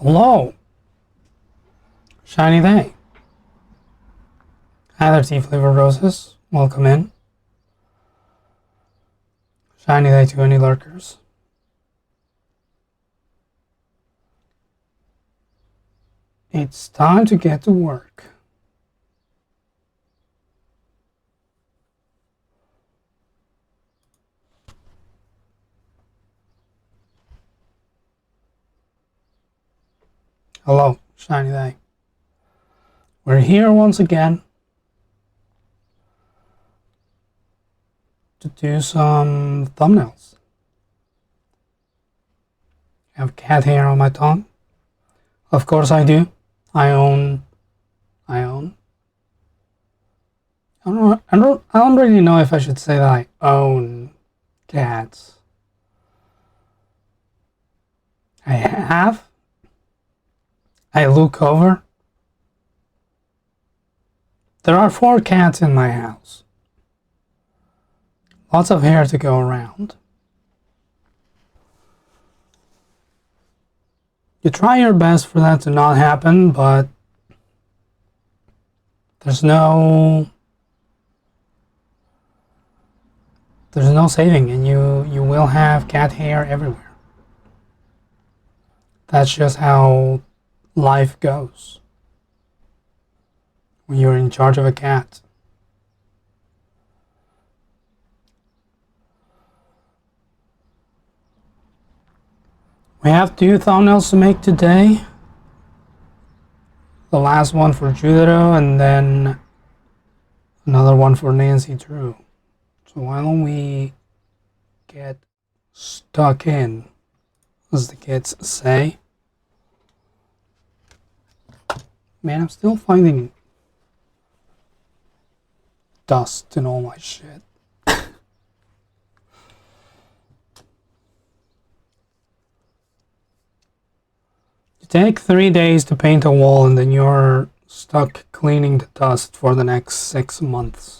Hello, shiny day. Hi there, tea flavored roses. Welcome in. Shiny day to any lurkers. It's time to get to work. Hello, shiny day. We're here once again to do some thumbnails. I have cat hair on my tongue. Of course I do. I own. I don't really know if I should say that I own cats. I have. I look over. There are 4 cats in my house. Lots of hair to go around. You try your best for that to not happen, but there's no saving, and you will have cat hair everywhere. That's just how life goes when you're in charge of a cat. We have 2 thumbnails to make today. The last one for Judaro, and then another one for Nancy Drew. So why don't we get stuck in, as the kids say. Man, I'm still finding dust in all my shit. You take 3 days to paint a wall, and then you're stuck cleaning the dust for the next 6 months.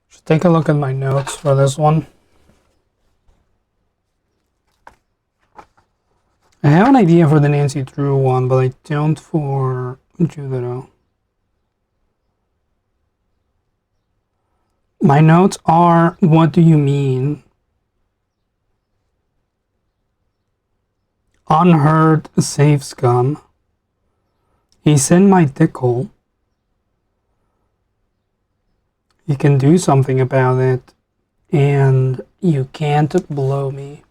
Should take a look at my notes for this one. I have an idea for the Nancy Drew one, but I don't for Judaro. My notes are, what do you mean? Unheard save scum. He's in my dick hole. You can do something about it, and you can't blow me.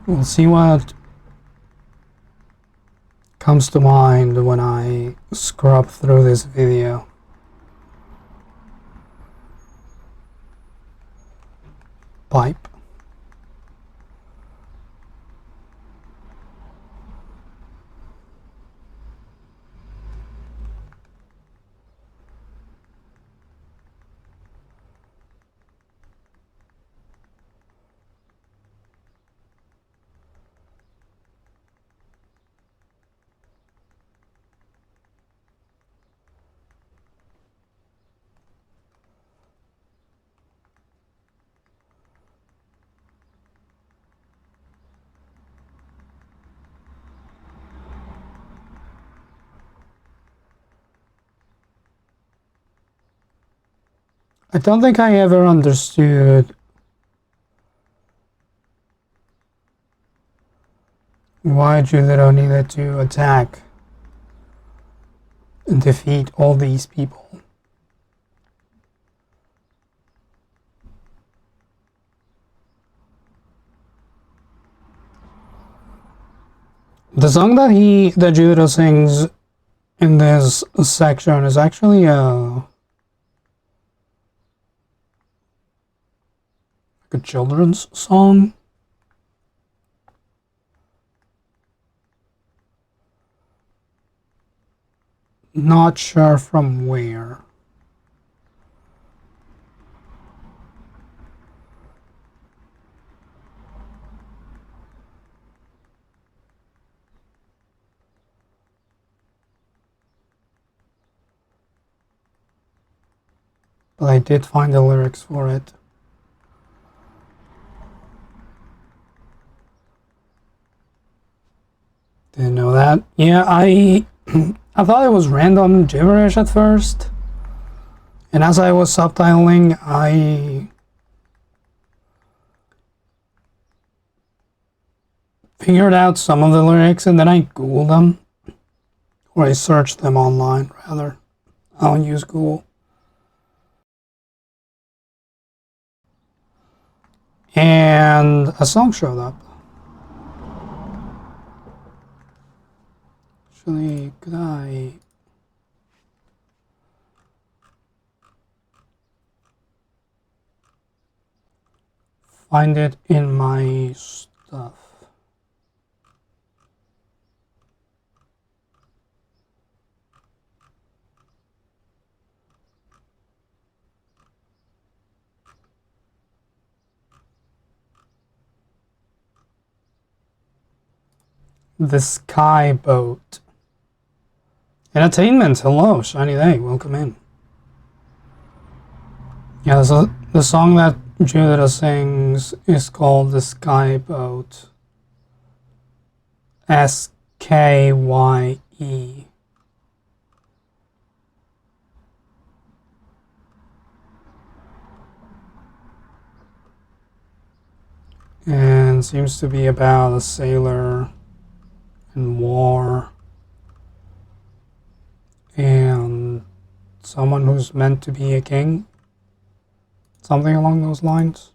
We'll see what comes to mind when I scrub through this video. Pipe. I don't think I ever understood why Judaro needed to attack and defeat all these people. The song that Judah sings in this section is actually a children's song. Not sure from where. But I did find the lyrics for it. Didn't know that. Yeah, I I thought it was random gibberish at first. And as I was subtitling, I figured out some of the lyrics and then I Googled them. Or I searched them online, rather. I don't use Google. And a song showed up. Actually, could I... find it in my stuff? The Sky Boat. Entertainment, hello, shiny day, welcome in. Yeah, so the song that Judah sings is called The Sky Boat. SKYE. And seems to be about a sailor in war and someone who's meant to be a king. Something along those lines.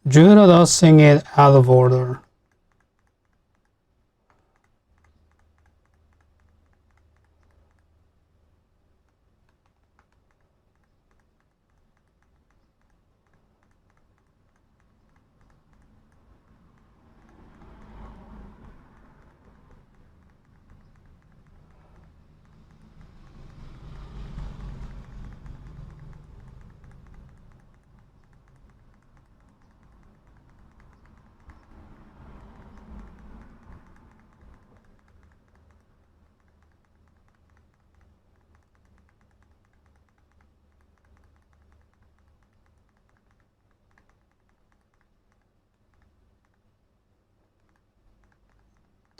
Judah does sing it out of order.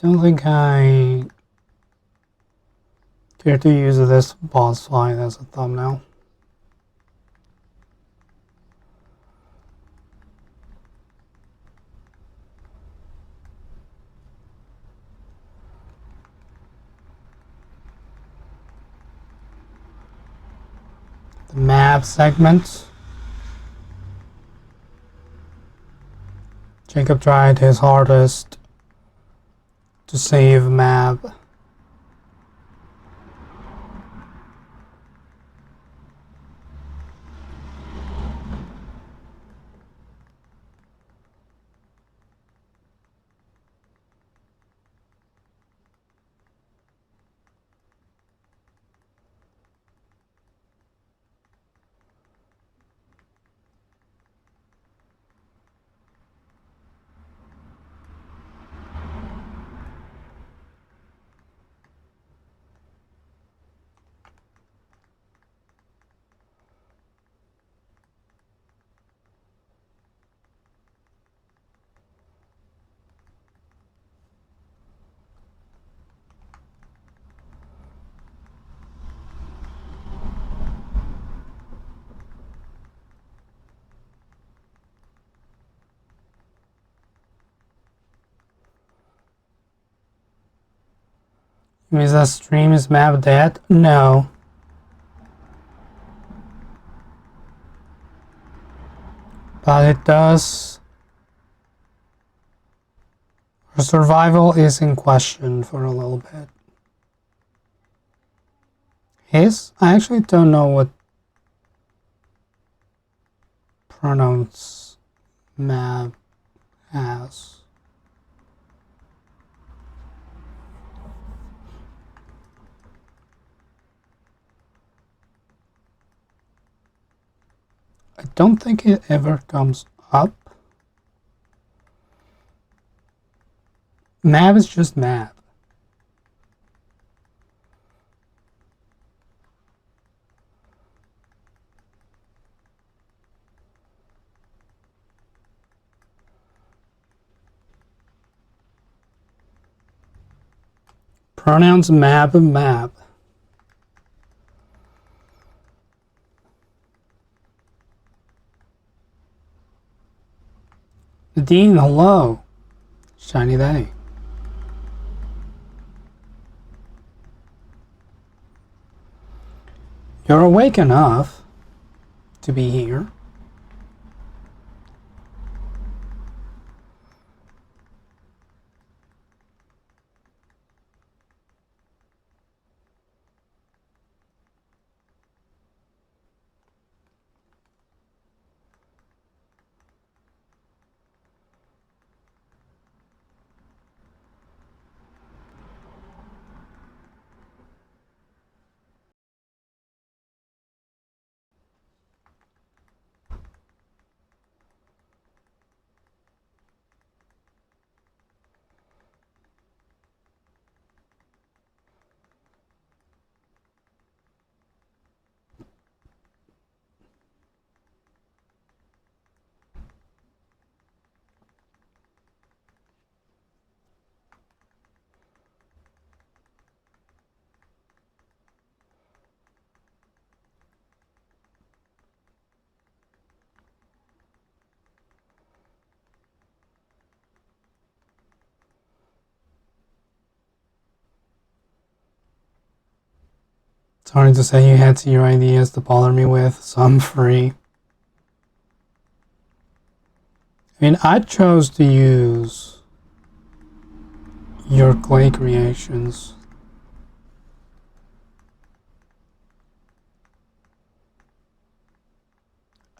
Don't think I care to use this boss fight as a thumbnail. The map segment. Jacob tried his hardest to save map. Is that stream is map dead? No. But it does. Her survival is in question for a little bit. His? I actually don't know what pronouns map has. I don't think it ever comes up. Map is just map. Pronouns map and map. Dean, hello. Shiny day. You're awake enough to be here. Sorry to say you had zero ideas to bother me with, so I'm free. I mean, I chose to use your clay creations.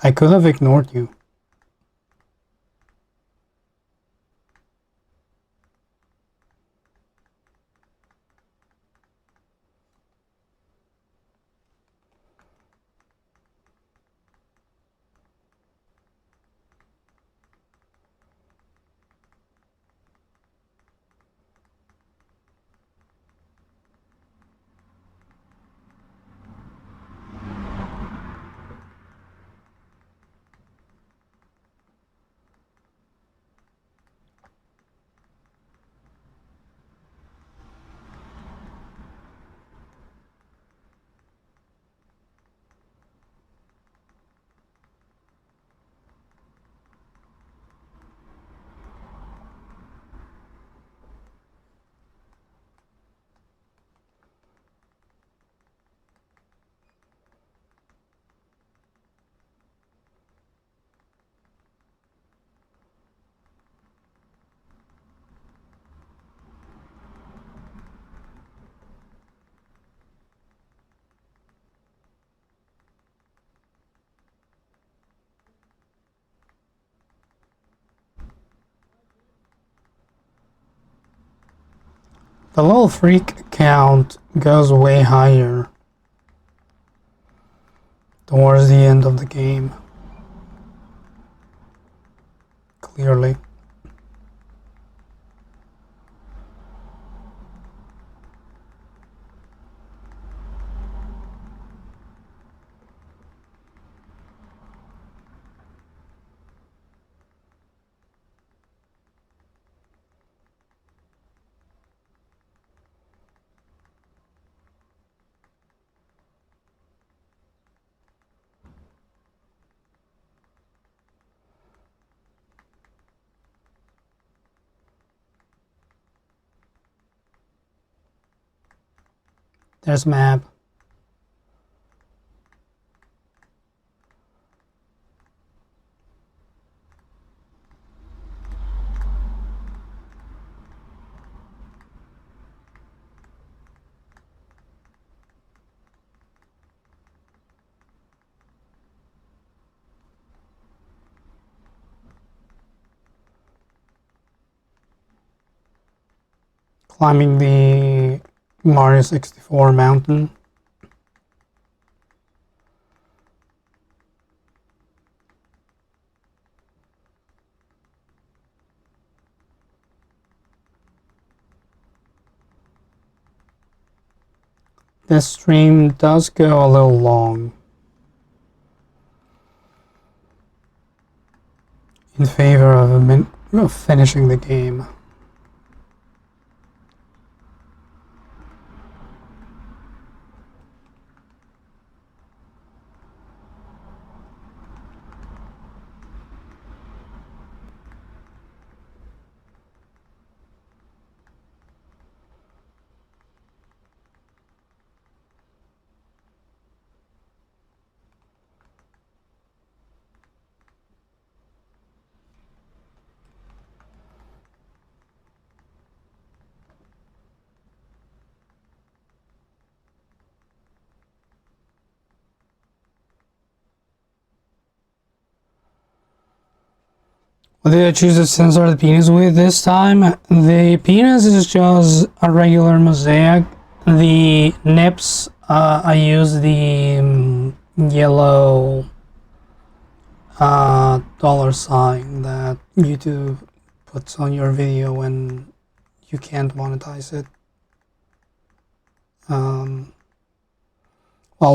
I could have ignored you. The little freak count goes way higher towards the end of the game. Clearly. There's map. Climbing the Mario 64 mountain. This stream does go a little long in favor of finishing the game. What did I choose to censor the penis with this time? The penis is just a regular mosaic. The nips, I use the yellow dollar sign that YouTube puts on your video when you can't monetize it. Well,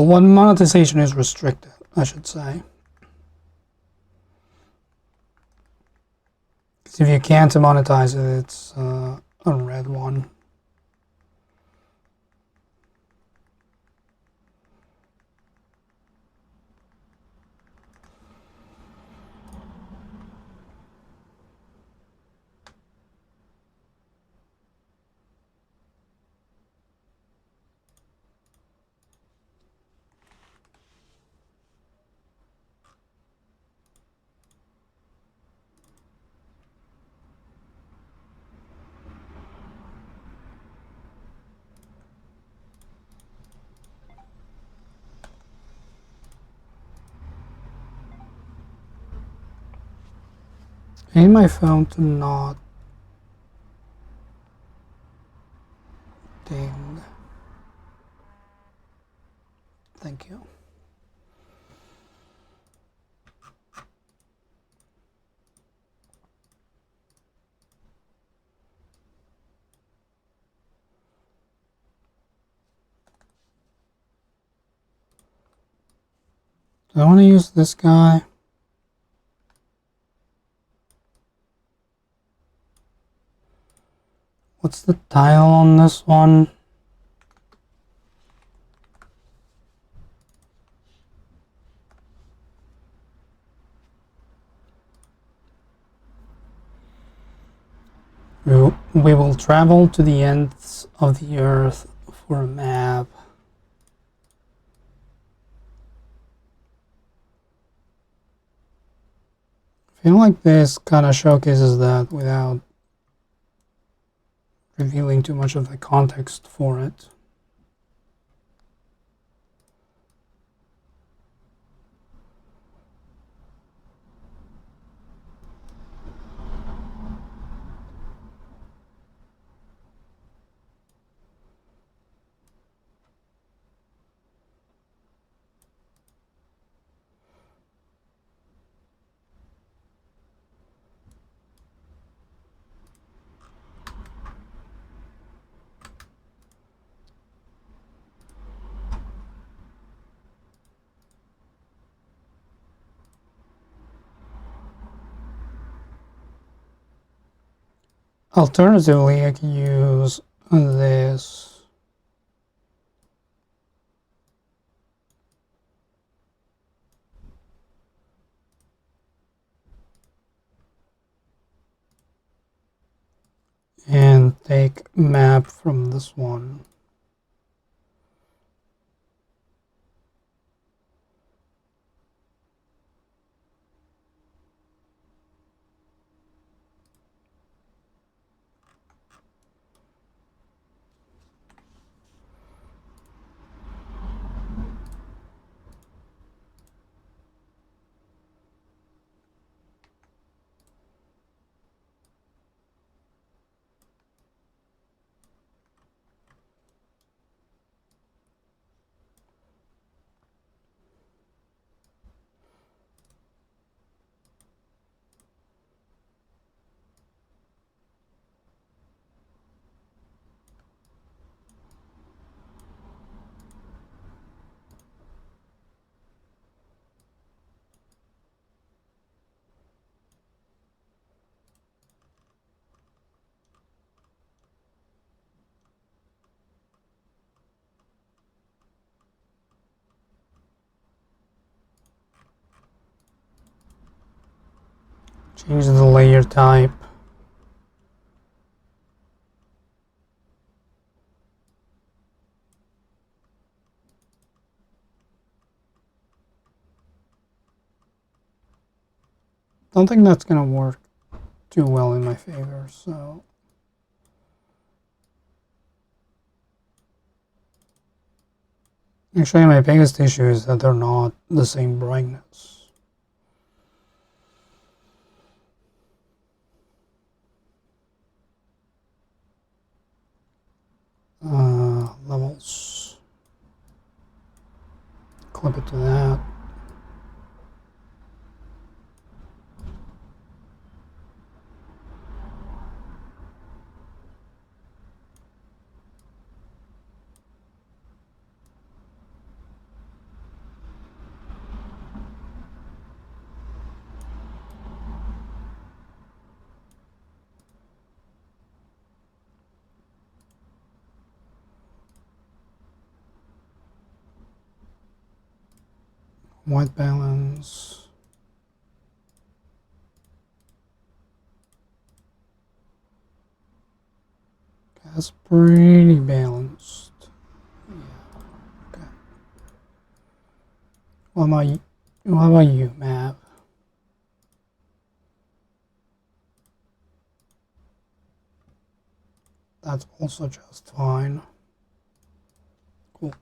when monetization is restricted, I should say. If you can't monetize it, it's a red one. I need my phone to not ding. Thank you. Do I want to use this guy? What's the title on this one? We will travel to the ends of the earth for a map. I feel like this kind of showcases that without revealing too much of the context for it. Alternatively, I can use this. And take map from this one. Change the layer type. Don't think that's gonna work too well in my favor, so actually my biggest issue is that they're not the same brightness. Levels. Clip it to that. White balance. That's pretty balanced. Yeah. Okay. What about you, Matt? That's also just fine. Cool.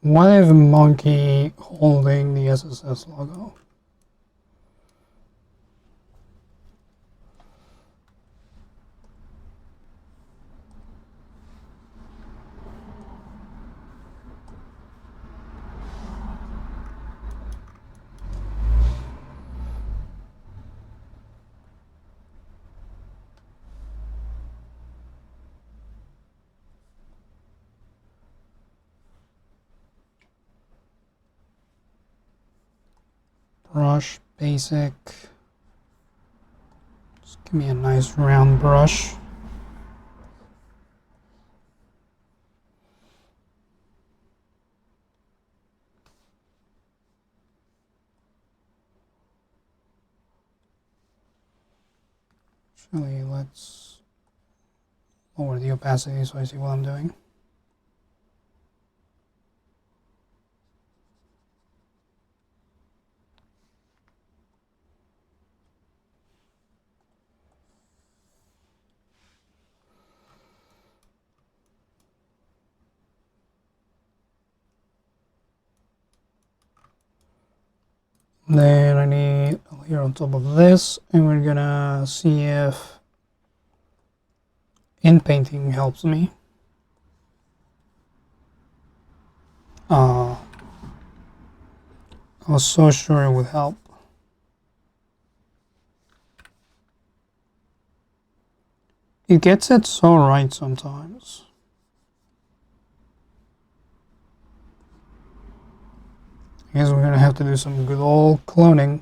Why is a monkey holding the SSS logo? Brush, basic. Just give me a nice round brush. Actually, let's lower the opacity so I see what I'm doing. Then I need a layer on top of this, and we're gonna see if in painting helps me. I was so sure it would help. It gets it so right sometimes. I guess we're gonna have to do some good old cloning.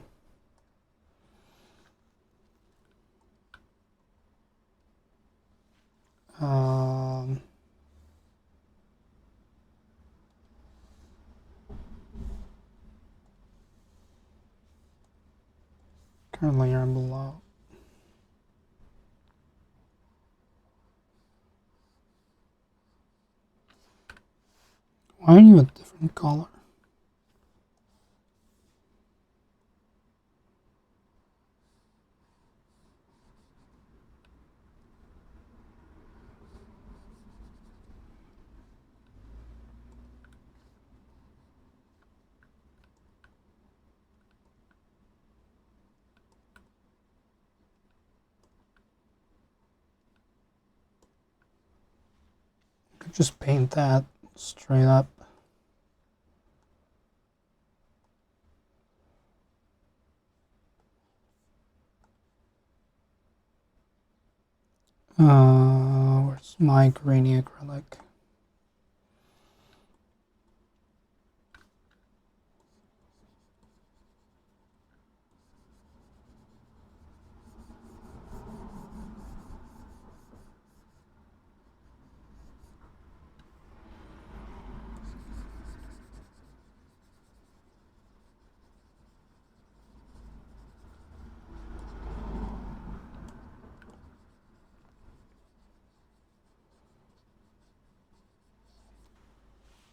Current layer below. Why are you a different color? I could just paint that straight up. Where's my grainy acrylic?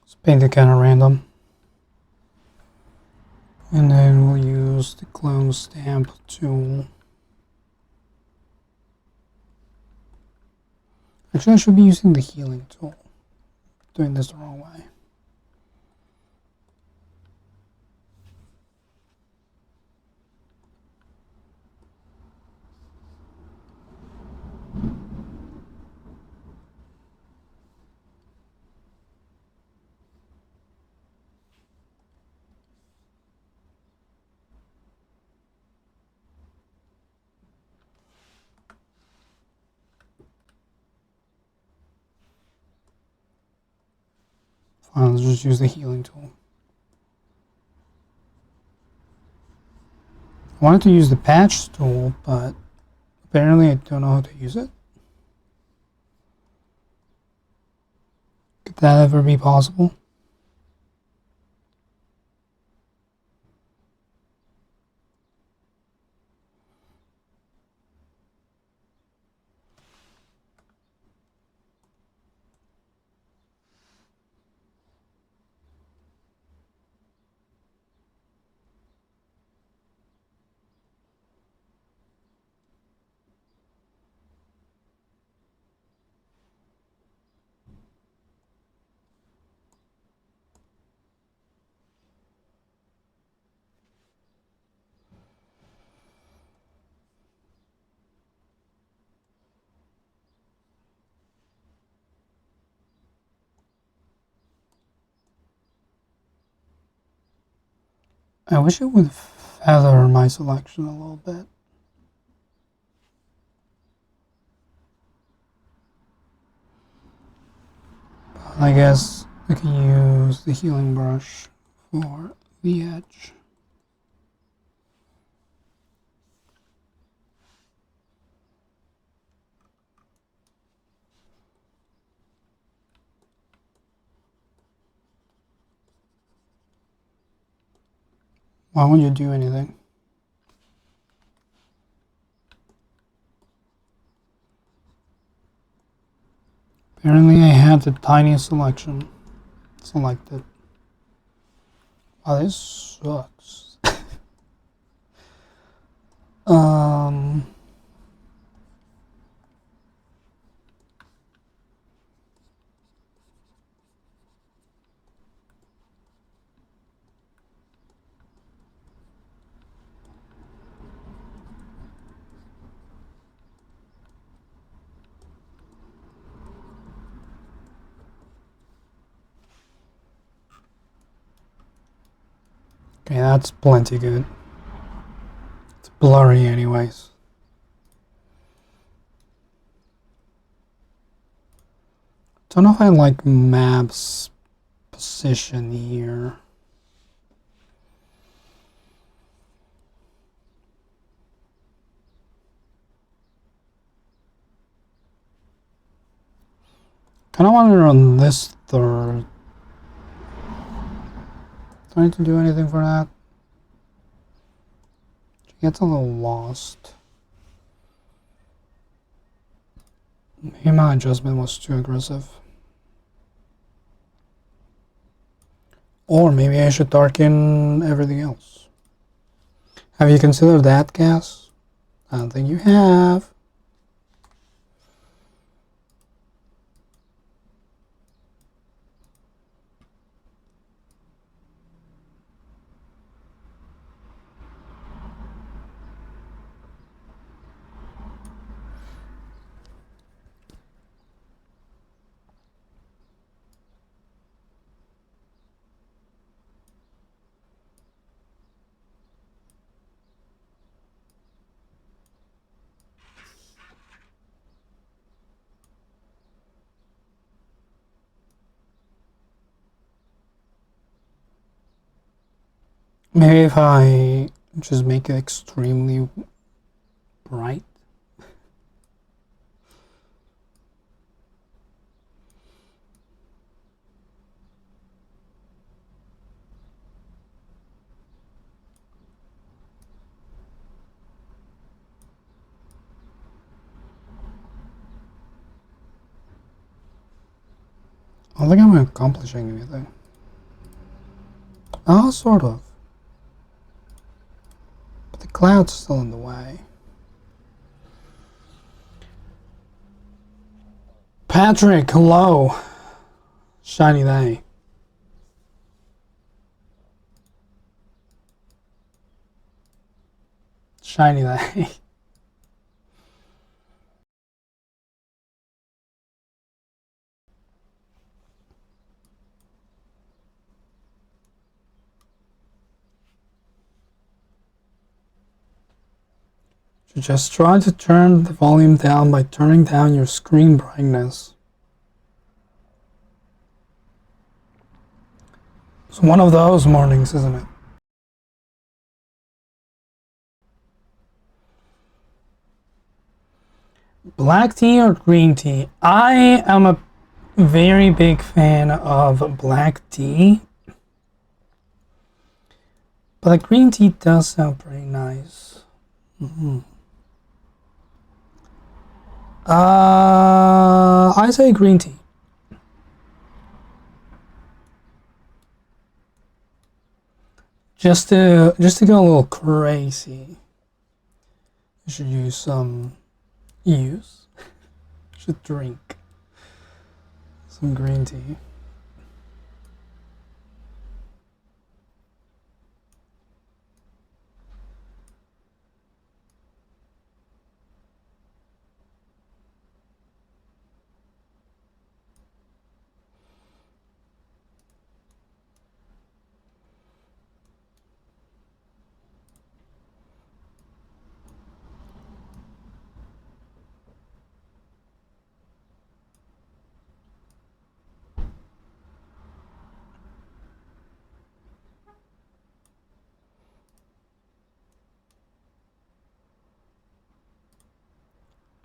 Let's paint it kind of random. And then we'll use the clone stamp tool. Actually, I should be using the healing tool. Doing this the wrong way. Fine, let's just use the healing tool. I wanted to use the patch tool, but apparently I don't know how to use it. Could that ever be possible? I wish it would feather my selection a little bit. But I guess I can use the healing brush for the edge. Why won't you do anything? Apparently I had the tiniest selection selected. Wow, this sucks. um... Okay, that's plenty good. It's blurry anyways. Don't know if I like map's position here. Kinda want it on this third. Do I need to do anything for that? She gets a little lost. Maybe my adjustment was too aggressive. Or maybe I should darken everything else. Have you considered that, Khaz? I don't think you have. Maybe if I just make it extremely bright. I don't think I'm accomplishing anything. Oh, sort of. But the cloud's still in the way. Patrick, hello. Shiny day. Shiny day. You just try to turn the volume down by turning down your screen brightness. It's one of those mornings, isn't it? Black tea or green tea? I am a very big fan of black tea. But the green tea does sound pretty nice. I say green tea. Just to go a little crazy, you should should drink some green tea.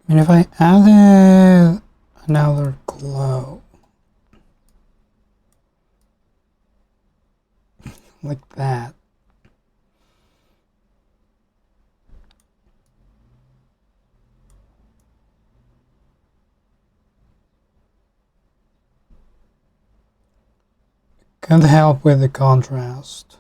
I mean, if I added another glow, like that, could help with the contrast.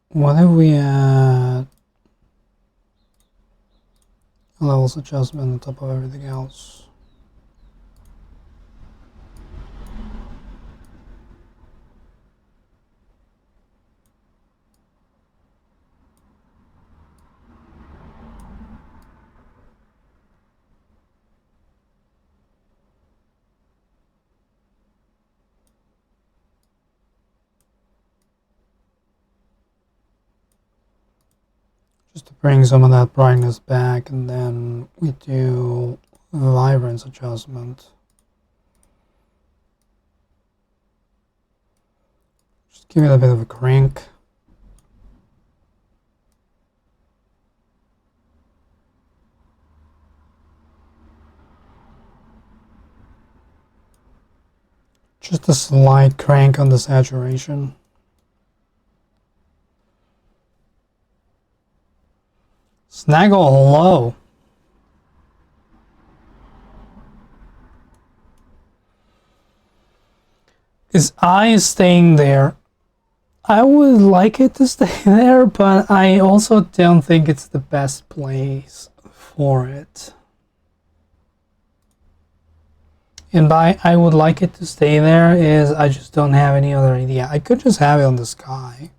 What if we add a levels adjustment on top of everything else? Just to bring some of that brightness back, and then we do vibrance adjustment. Just give it a bit of a crank. Just a slight crank on the saturation. Snaggle, hello. Is I staying there? I would like it to stay there, but I also don't think it's the best place for it. And by I would like it to stay there is I just don't have any other idea. I could just have it on the sky.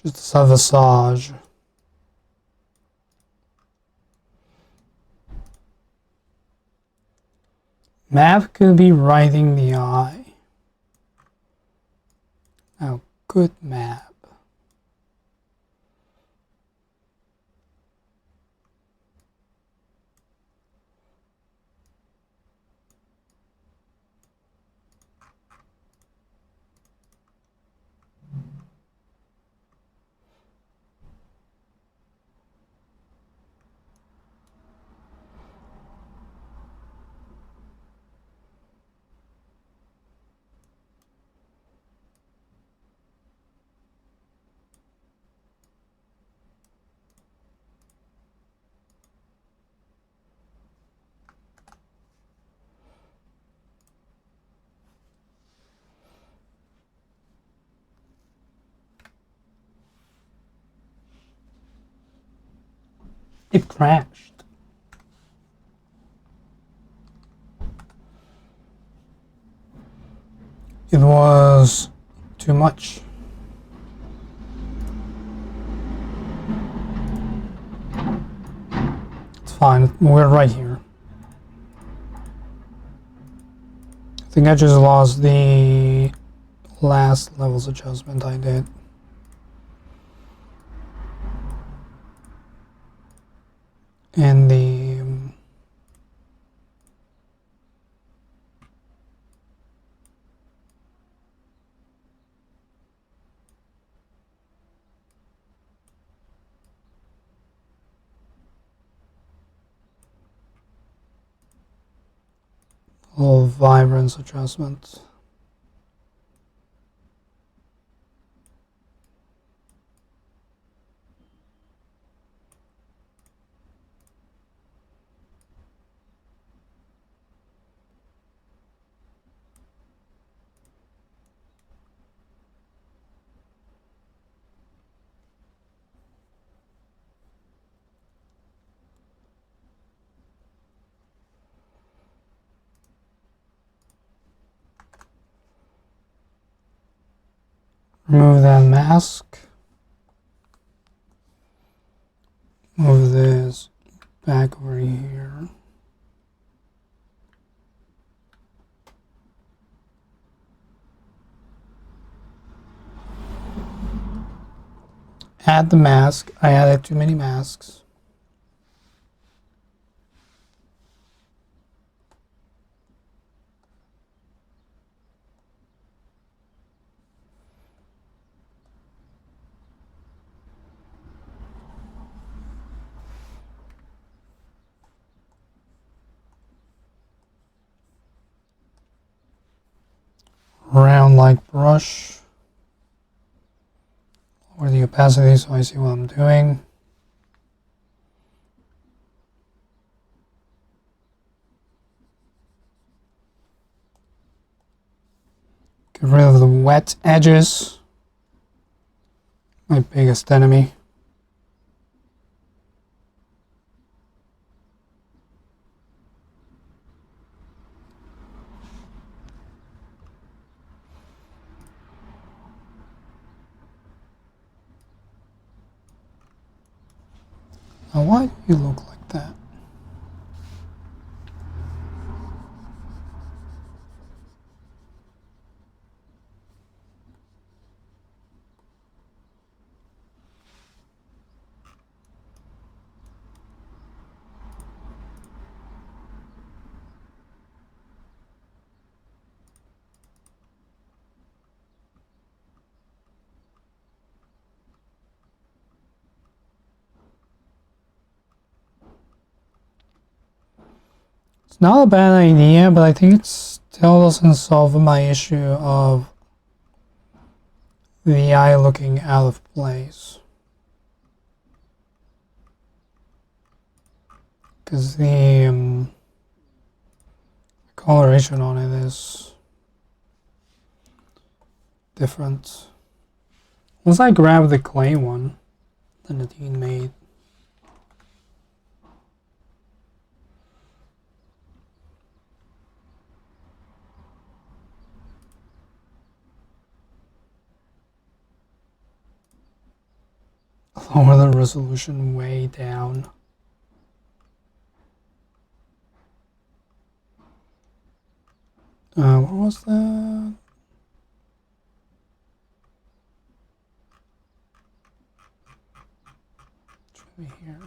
Just a visage. Map could be writing the eye. Oh, good map. It crashed. It was too much. It's fine, we're right here. I think I just lost the last levels adjustment I did. And the little vibrance adjustment. Remove that mask. Move this back over here. Add the mask. I added too many masks. Round like brush. Lower the opacity so I see what I'm doing. Get rid of the wet edges. My biggest enemy. Now why do you look like that? It's not a bad idea, but I think it still doesn't solve my issue of the eye looking out of place. Because the coloration on it is different. Once I grab the clay one that Nadine made, lower the resolution way down. What was that? Should be here.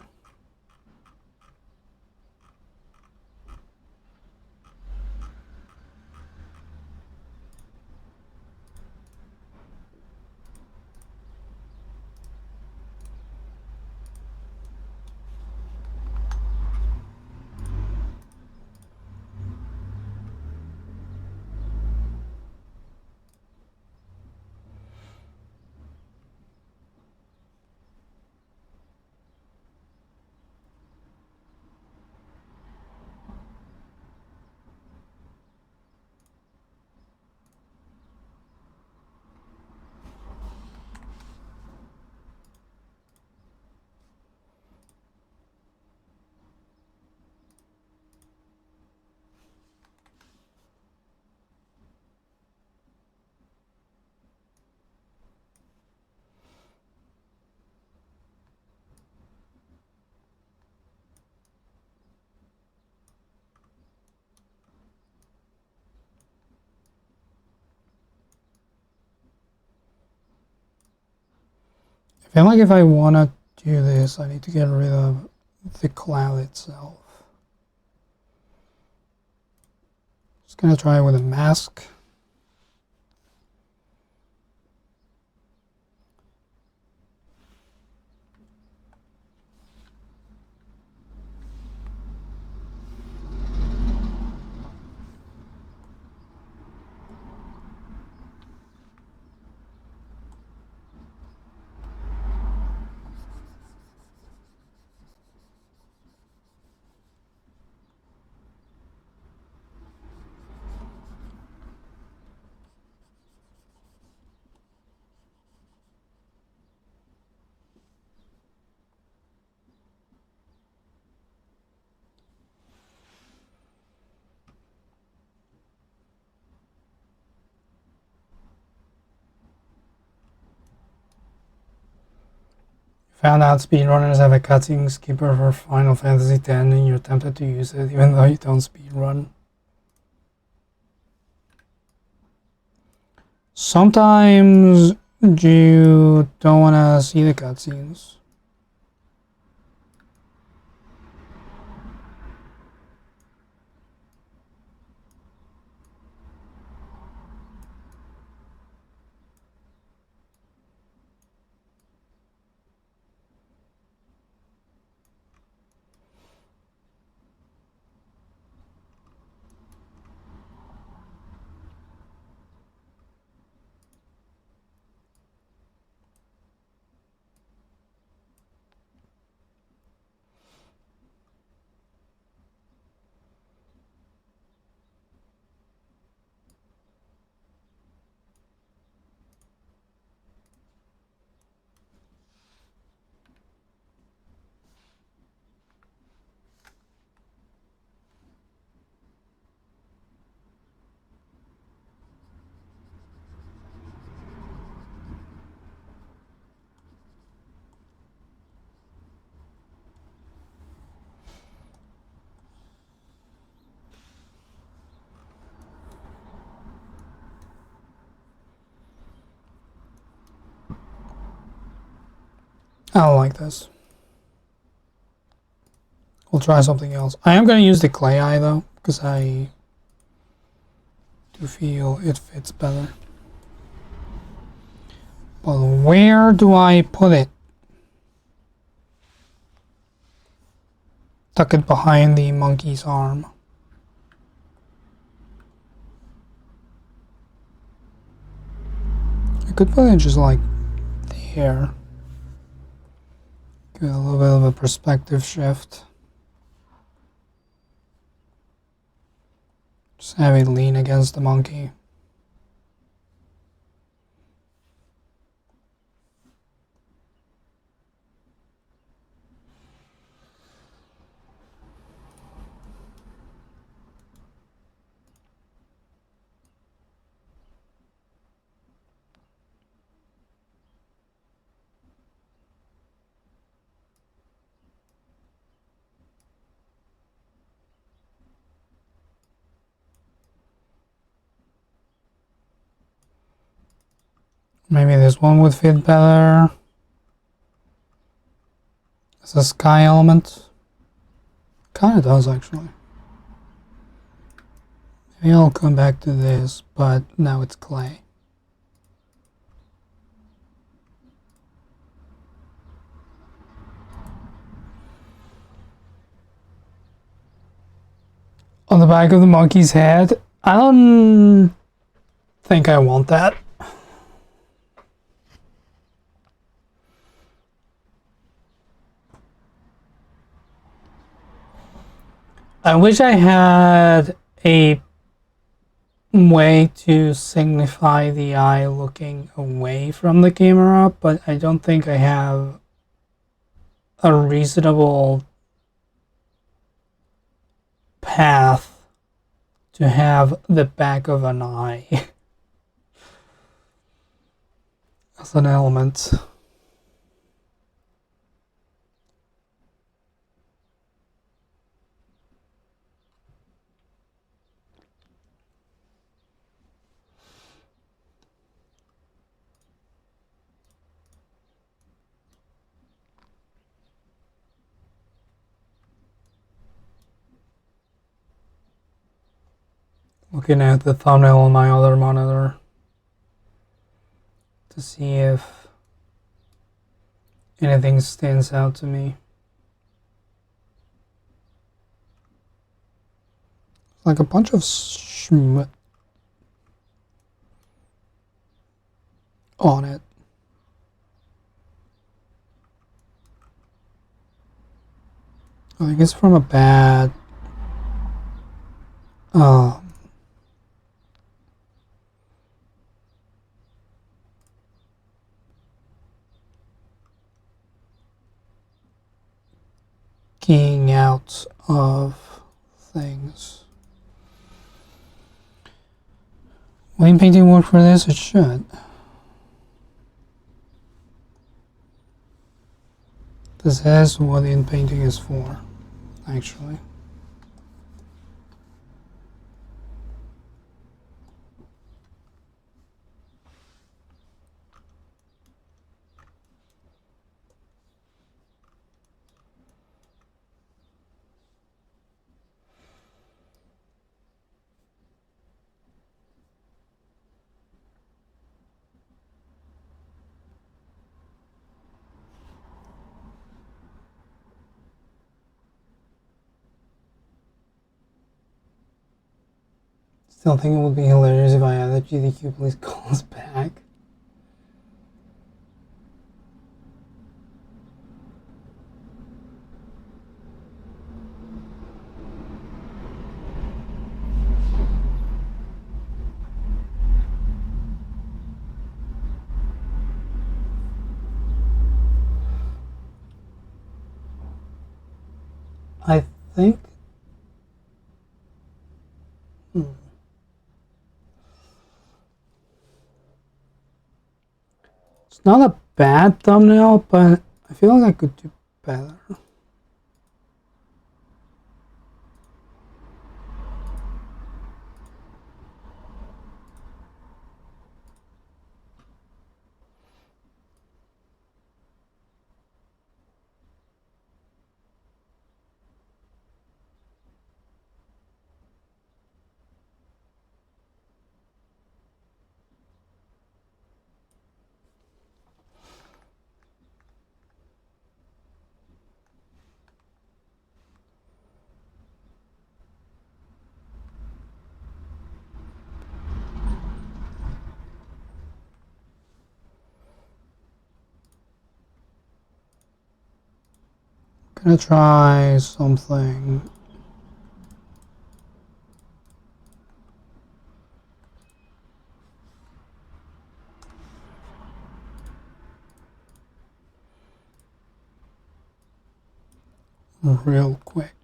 I feel like if I want to do this, I need to get rid of the cloud itself. Just gonna try with a mask. Found out speedrunners have a cutscene skipper for Final Fantasy X and you're tempted to use it even though you don't speedrun. Sometimes you don't want to see the cutscenes. I don't like this. We'll try something else. I am going to use the clay eye though, because I do feel it fits better. But where do I put it? Tuck it behind the monkey's arm. I could put it just like there. Give it a little bit of a perspective shift. Just have it lean against the monkey. Maybe this one would fit better as a sky element. Kinda does, actually. Maybe I'll come back to this, but now it's clay. On the back of the monkey's head, I don't think I want that. I wish I had a way to signify the eye looking away from the camera, but I don't think I have a reasonable path to have the back of an eye as an element. Looking at the thumbnail on my other monitor to see if anything stands out to me. Like a bunch of schmut on it. I think it's from a bad keying out of things. Will painting work for this? It should. This is what in painting is for, actually. Still think it would be hilarious if I added GDQ, please call us back. I think it's not a bad thumbnail, but I feel like I could do better. Gonna try something real quick.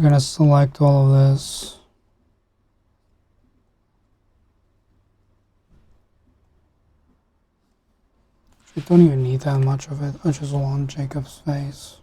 We're gonna select all of this. I don't even need that much of it. I just want Jacob's face.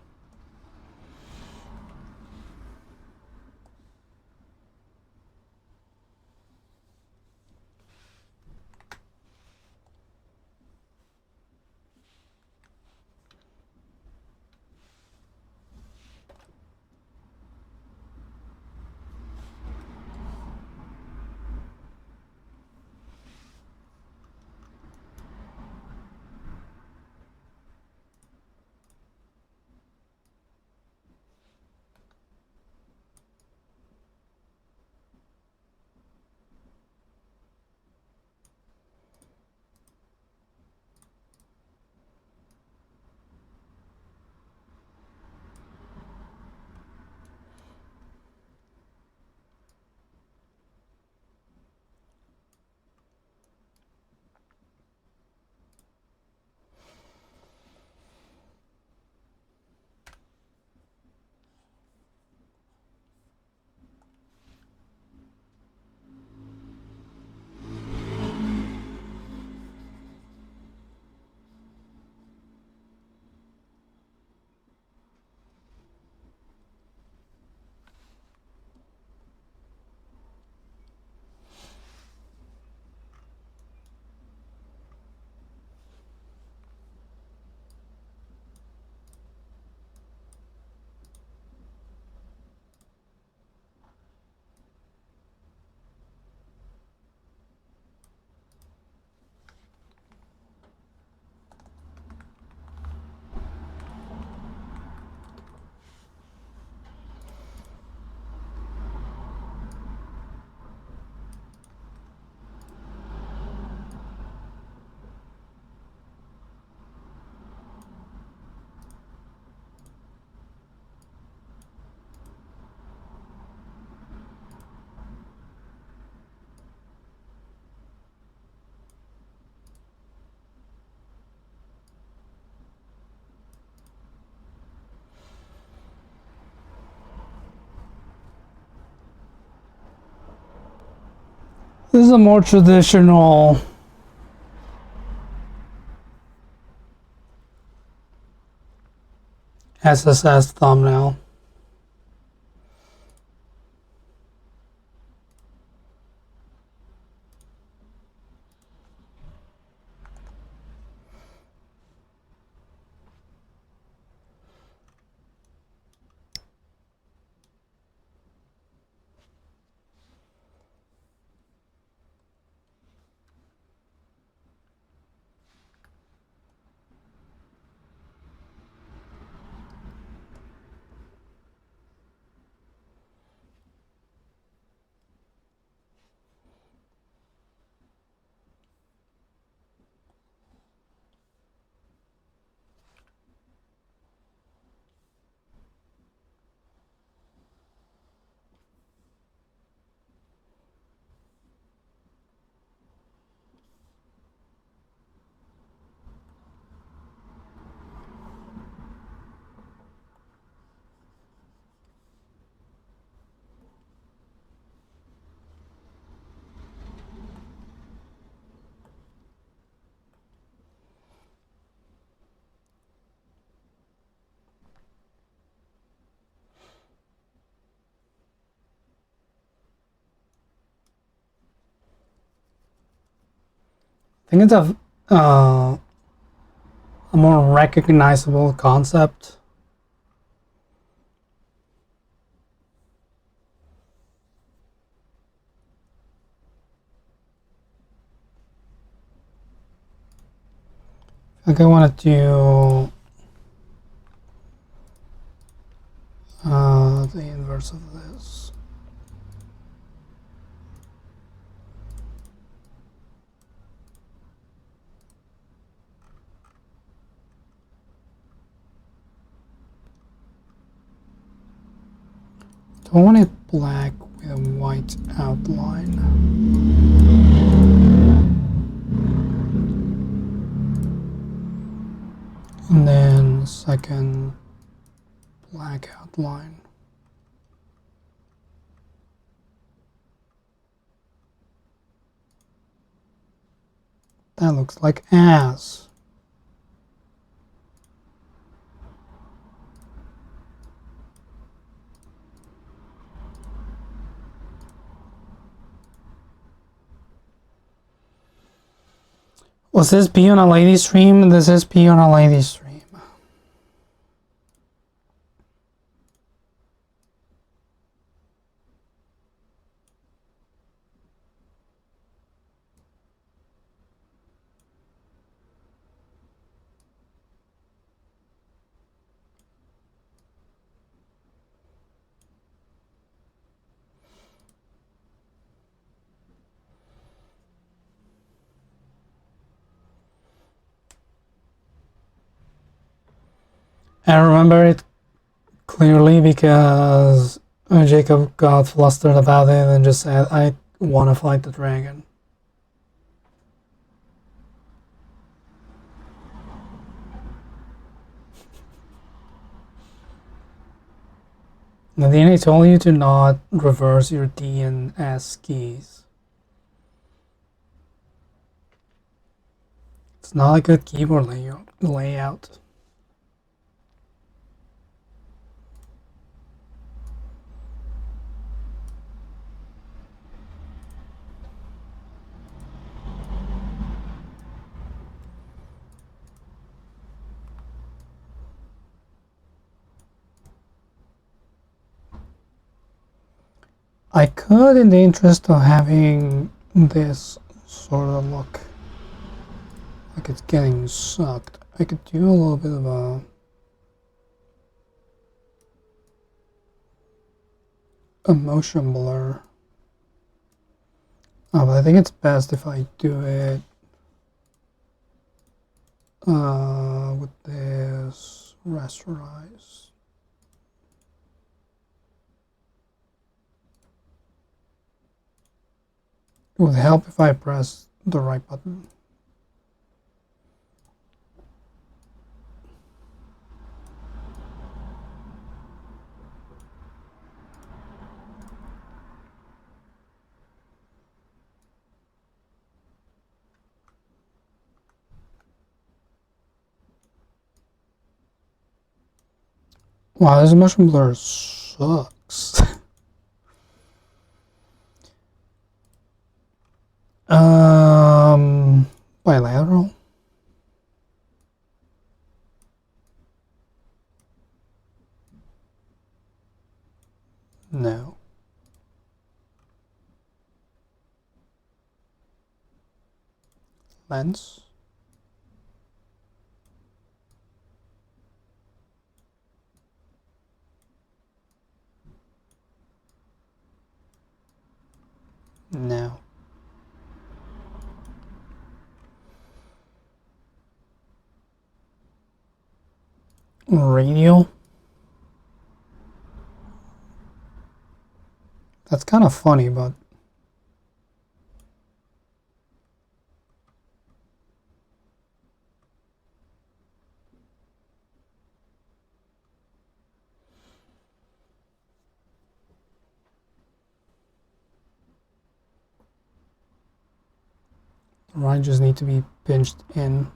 This is a more traditional SSS thumbnail. I think it's a more recognizable concept. I think I want to do the inverse of this. Do I want it black with a white outline? And then second black outline. That looks like ass. Was this P on a lady stream? This is P on a lady stream. I remember it clearly because Jacob got flustered about it and just said, I want to fight the dragon. And then I told you to not reverse your D and S keys. It's not a good keyboard layout. I could, in the interest of having this sort of look like it's getting sucked, I could do a little bit of a motion blur. But I think it's best if I do it with this rasterize. It would help if I press the right button. Wow, this motion blur sucks. Bilateral? No. Lens? No. Radial? That's kind of funny, but the lines just need to be pinched in.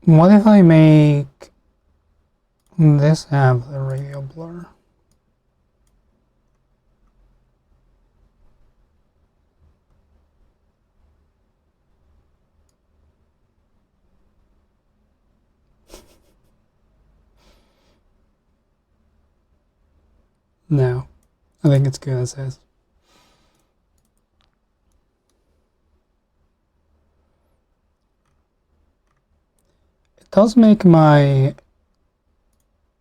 What if I make this have the radial blur? No, I think it's good as is. It does make my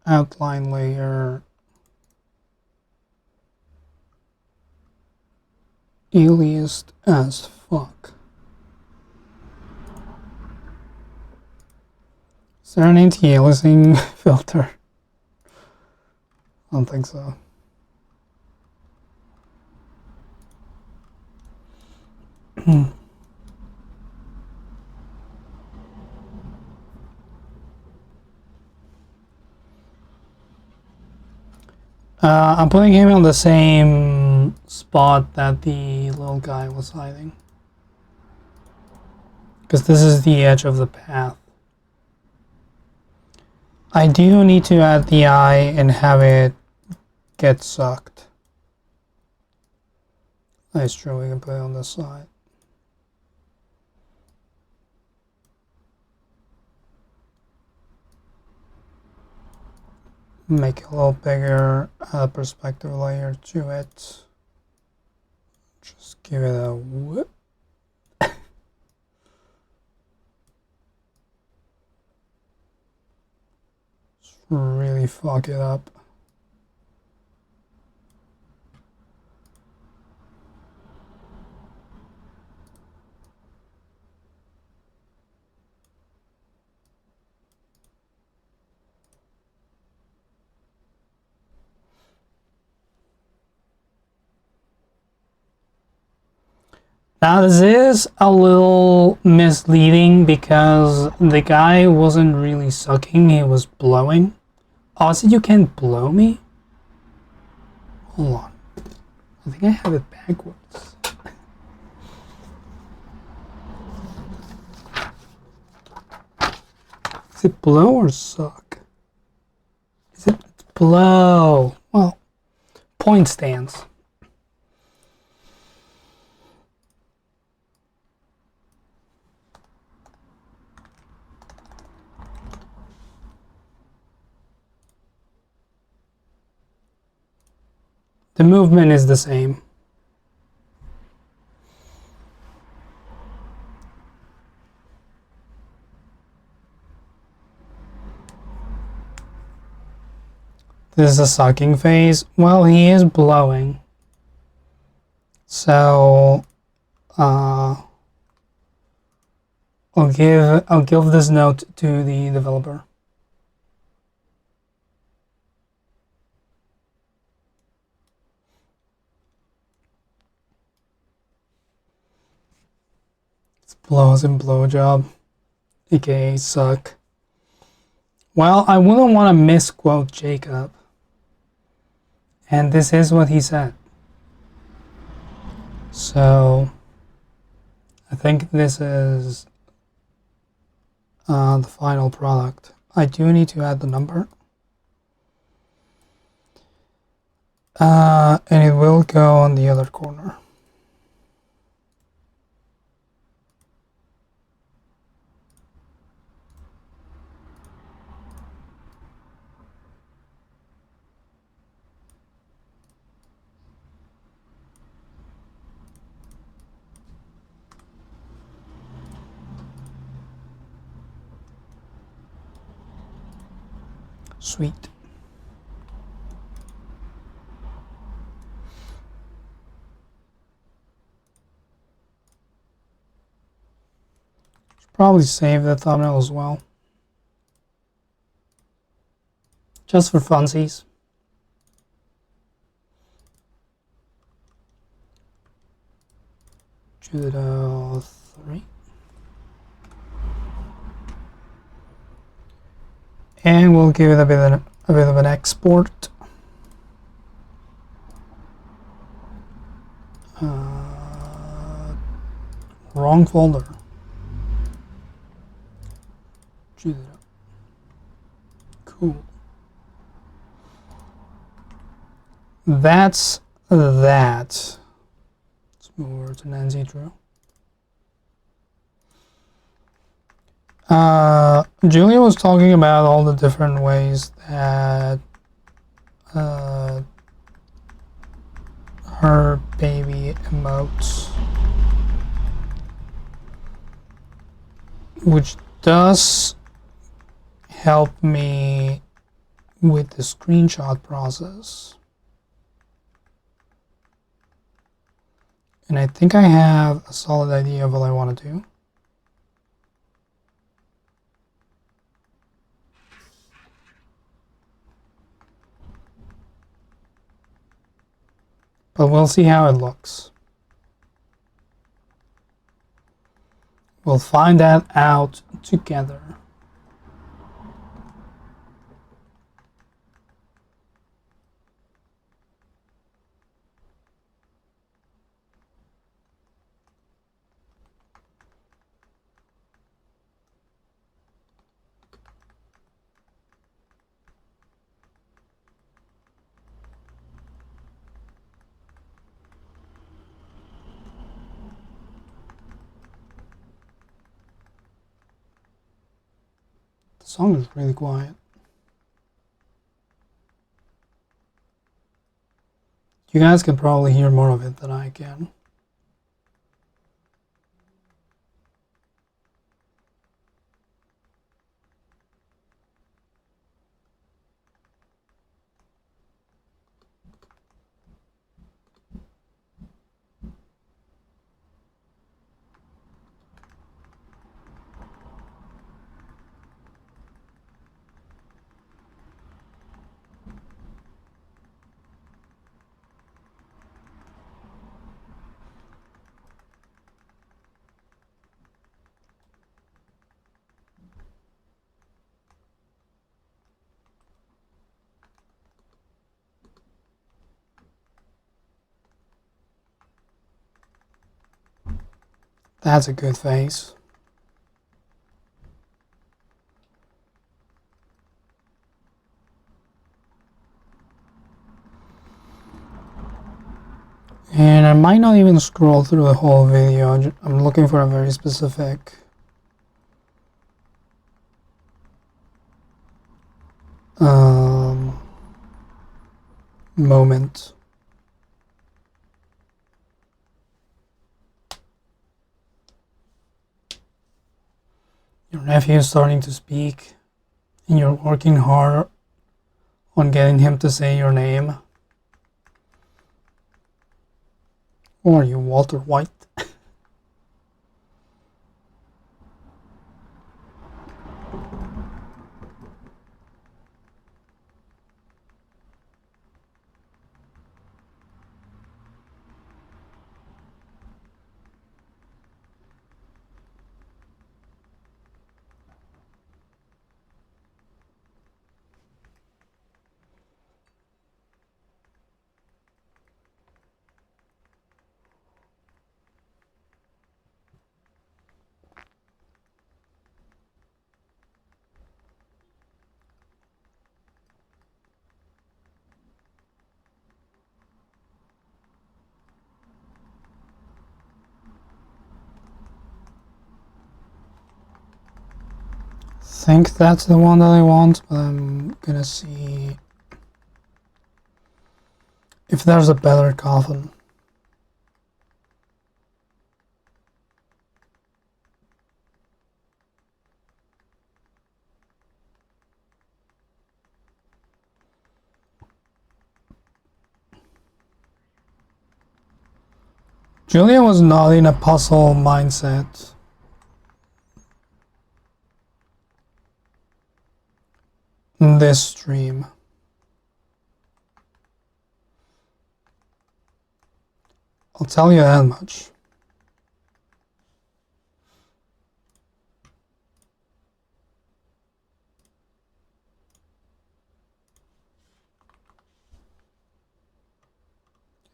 outline layer aliased as fuck. Is there an anti-aliasing filter? I don't think so. I'm putting him on the same spot that the little guy was hiding. Because this is the edge of the path. I do need to add the eye and have it get sucked. That's true, we can put it on this side. Make it a little bigger, add a perspective layer to it. Just give it a whoop. Just really fuck it up. Now this is a little misleading because the guy wasn't really sucking, he was blowing. Oh, so you can't blow me? Hold on. I think I have it backwards. Is it blow or suck? Is it blow? Well, point stands. The movement is the same. This is a sucking phase. Well, he is blowing. So, I'll give this note to the developer. It's blows and blowjob, aka suck. Well, I wouldn't want to misquote Jacob. And this is what he said. So, I think this is the final product. I do need to add the number. And it will go on the other corner. Sweet. Should probably save the thumbnail as well. Just for funsies. Judo 3. And we'll give it a bit of an export. Wrong folder. Cool. That's that. Let's move over to Nancy Drew. Julia was talking about all the different ways that her baby emotes, which does help me with the screenshot process. And I think I have a solid idea of what I want to do. But we'll see how it looks. We'll find that out together. The song is really quiet. You guys can probably hear more of it than I can. That's a good face. And I might not even scroll through the whole video. I'm looking for a very specific moment. Your nephew is starting to speak, and you're working hard on getting him to say your name. Or are you Walter White? I think that's the one that I want, but I'm gonna see if there's a better coffin. Julia was not in a puzzle mindset. In this stream. I'll tell you that much.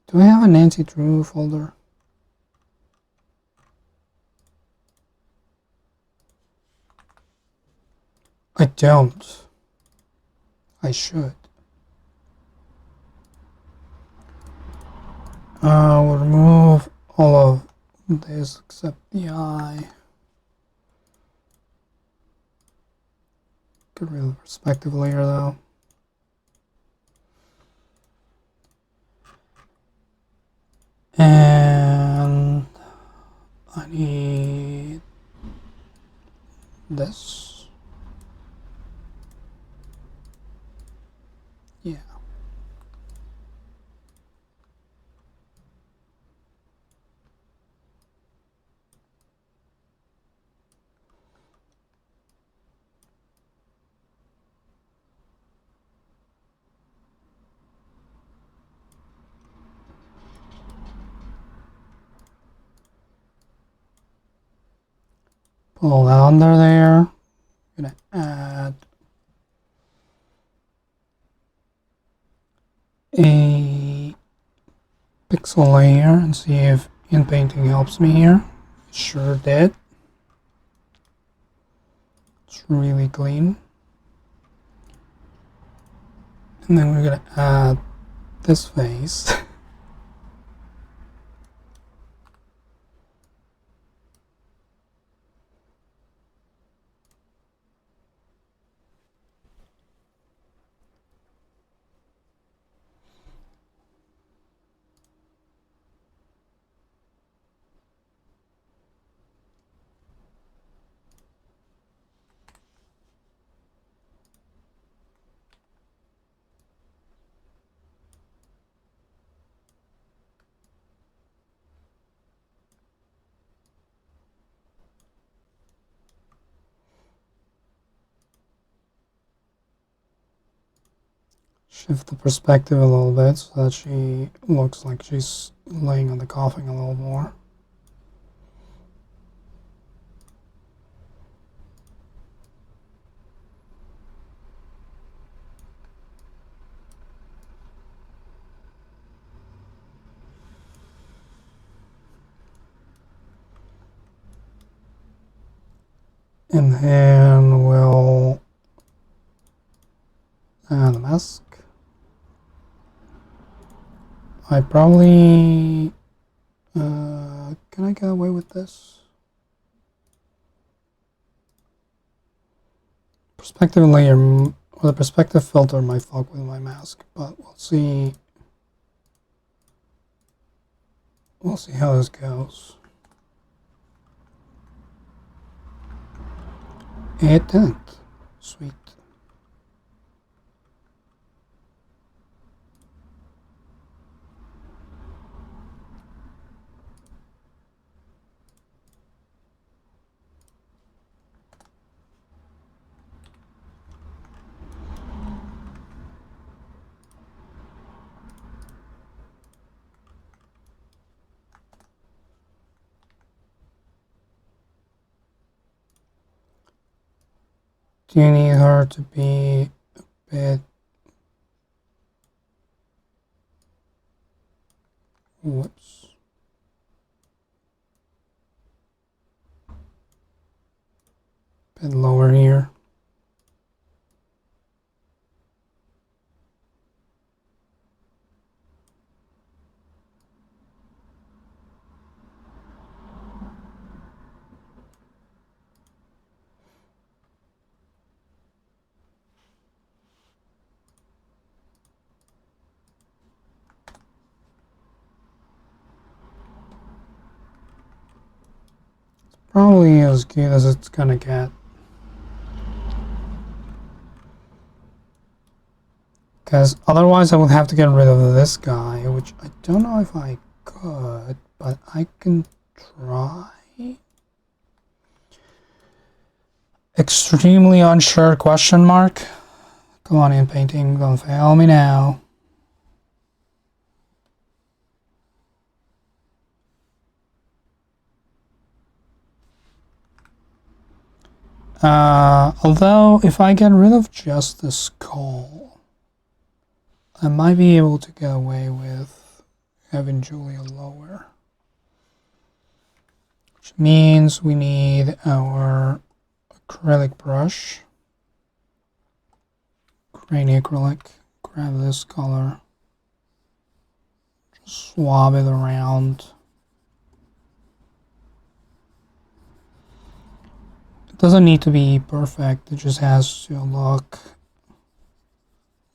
Do I have a Nancy Drew folder? I don't. I should. We'll remove all of this except the eye. Get rid of the perspective layer though. And I need this. Yeah. pull that under there. I'm gonna add a pixel layer and see if inpainting helps me here. It sure did. It's really clean. And then we're gonna add this face. Shift the perspective a little bit so that she looks like she's laying on the coffin a little more. And then we'll add the mask. I probably... can I get away with this? Perspective layer, or the perspective filter might fuck with my mask, but we'll see. We'll see how this goes. It didn't. Sweet. Do you need her to be a bit... Whoops. A bit lower here. Probably as good as it's gonna get. Because otherwise I would have to get rid of this guy, which I don't know if I could, but I can try. Extremely unsure question mark. Come on in painting, don't fail me now. Although, if I get rid of just the skull, I might be able to get away with having Julia lower. Which means we need our acrylic brush. Grainy acrylic. Grab this color. Just swab it around. Doesn't need to be perfect, it just has to look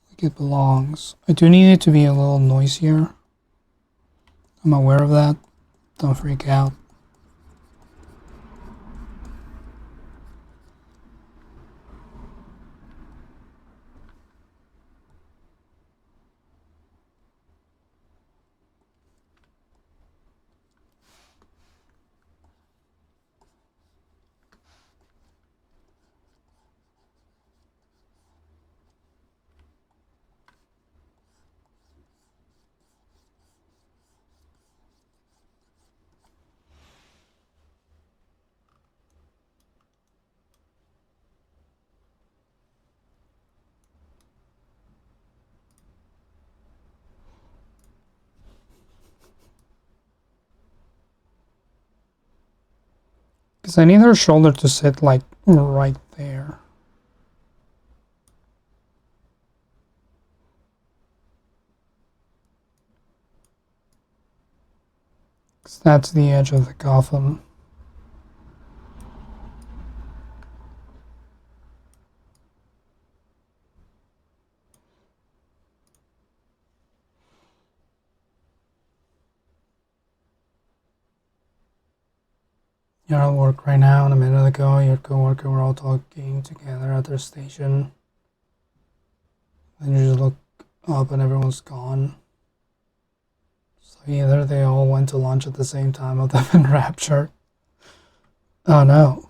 like it belongs. I do need it to be a little noisier. I'm aware of that. Don't freak out. Because I need her shoulder to sit like right there. Because that's the edge of the coffin. You're at work right now, and a minute ago, your coworker were all talking together at their station. Then you just look up and everyone's gone. So either they all went to lunch at the same time or they've been raptured. Oh no.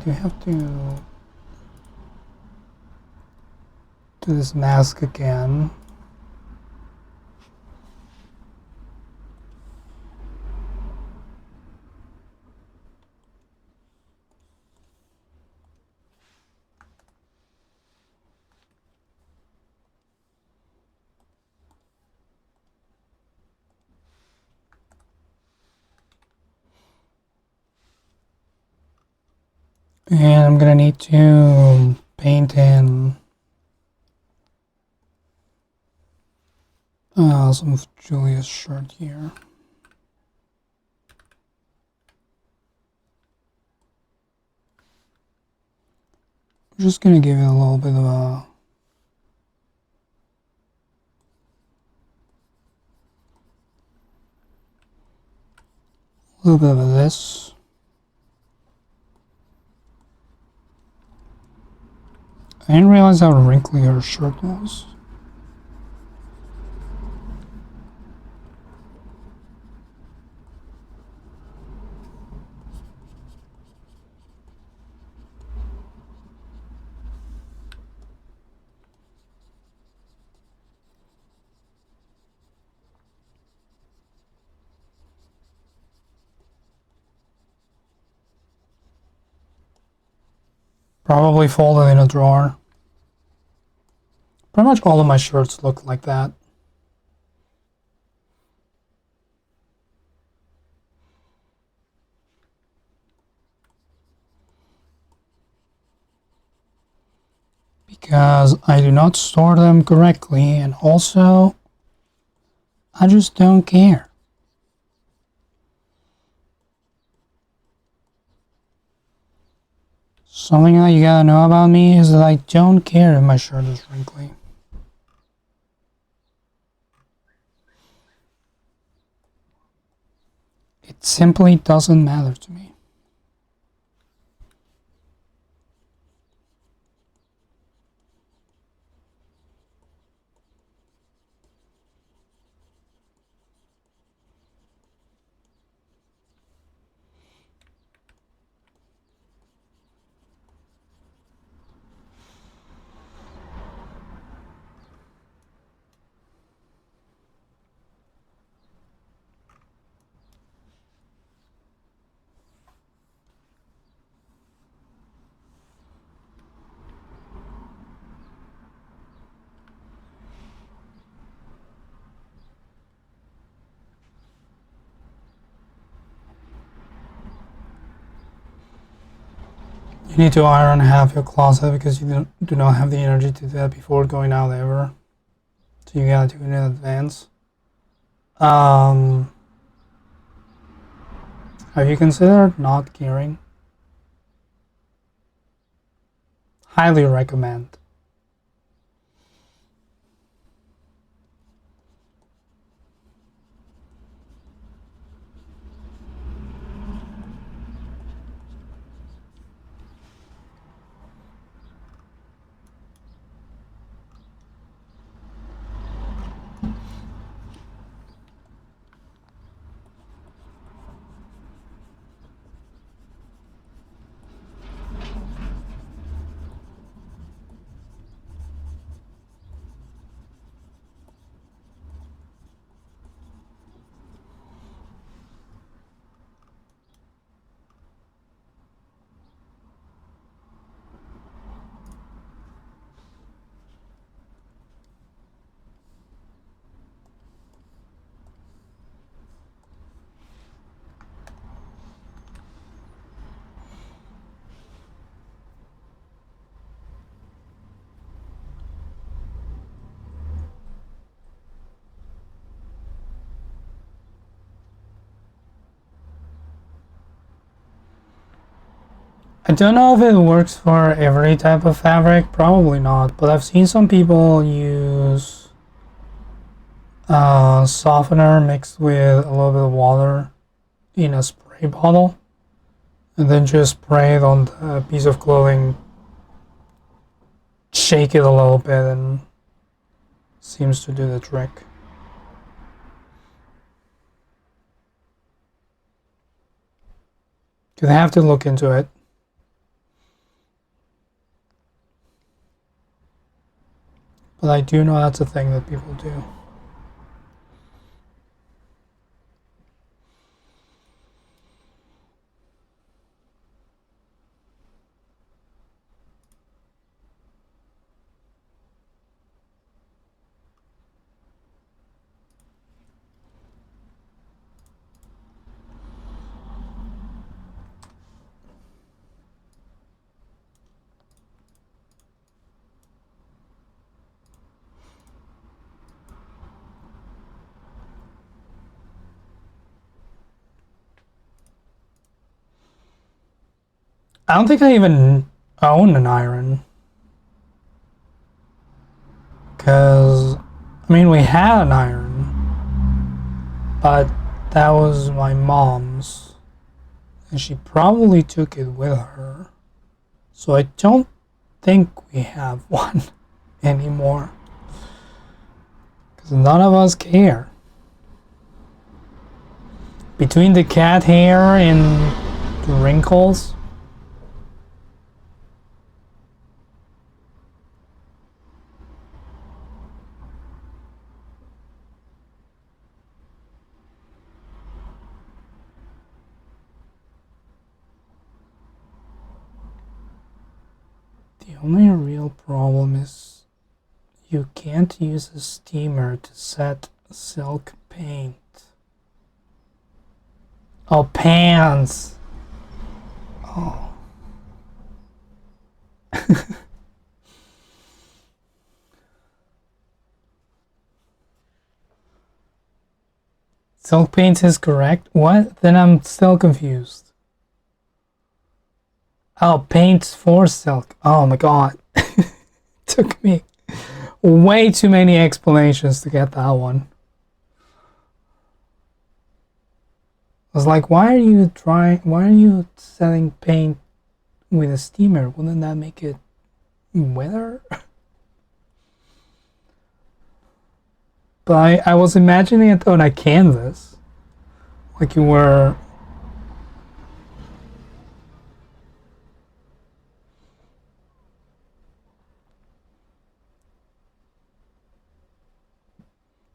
Do you have to do this mask again? And I'm gonna need to paint in some of Julia's shirt here. I'm just gonna give it a little bit of a little bit of this. I didn't realize how wrinkly her shirt was. Probably folded in a drawer. Pretty much all of my shirts look like that. Because I do not store them correctly, and also I just don't care. Something that you gotta know about me is that I don't care if my shirt is wrinkly. It simply doesn't matter to me. You need to iron half your closet because you do not have the energy to do that before going out ever. So you gotta do it in advance. Have you considered not gearing? Highly recommend. I don't know if it works for every type of fabric, probably not, but I've seen some people use softener mixed with a little bit of water in a spray bottle and then just spray it on the piece of clothing, shake it a little bit, and seems to do the trick. You'd have to look into it. But I do know that's a thing that people do. I don't think I even own an iron. Because, I mean, we had an iron, but that was my mom's. And she probably took it with her. So I don't think we have one anymore. Because none of us care. Between the cat hair and the wrinkles. The only real problem is you can't use a steamer to set silk paint. Oh, pans! Oh. Silk paint is correct? What? Then I'm still confused. Oh, paints for silk. Oh my god. Took me way too many explanations to get that one. I was like, why are you setting paint with a steamer? Wouldn't that make it wetter? But I was imagining it on a canvas. Like you were.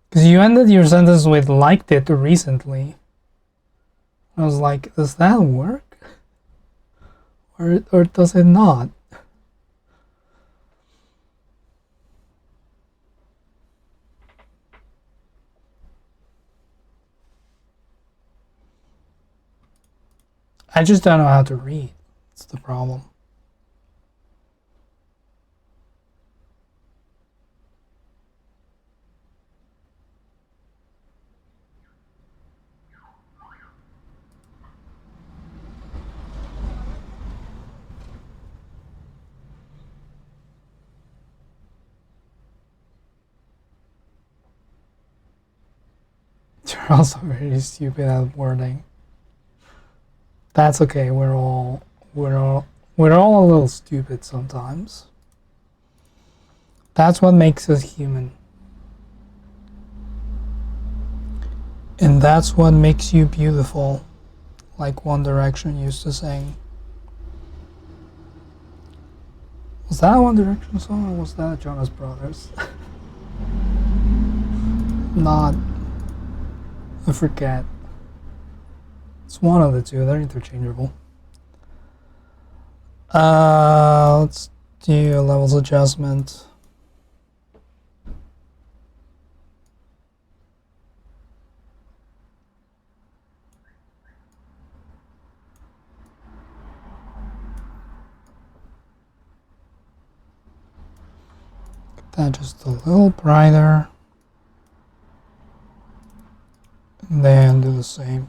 Because you ended your sentence with liked it recently. I was like, does that work? Or does it not? I just don't know how to read. That's the problem. You're also very stupid at wording. That's okay. We're all a little stupid sometimes. That's what makes us human. And that's what makes you beautiful, like One Direction used to sing. Was that a One Direction song or was that a Jonas Brothers? Not. I forget. It's one of the two, they're interchangeable. Let's do a levels adjustment. Get that just a little brighter. And then do the same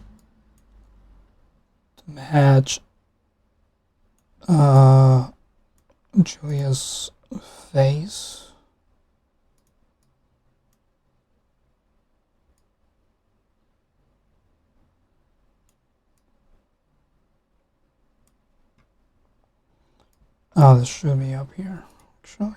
to match Uh, Julia's face. Oh, this should be up here, actually.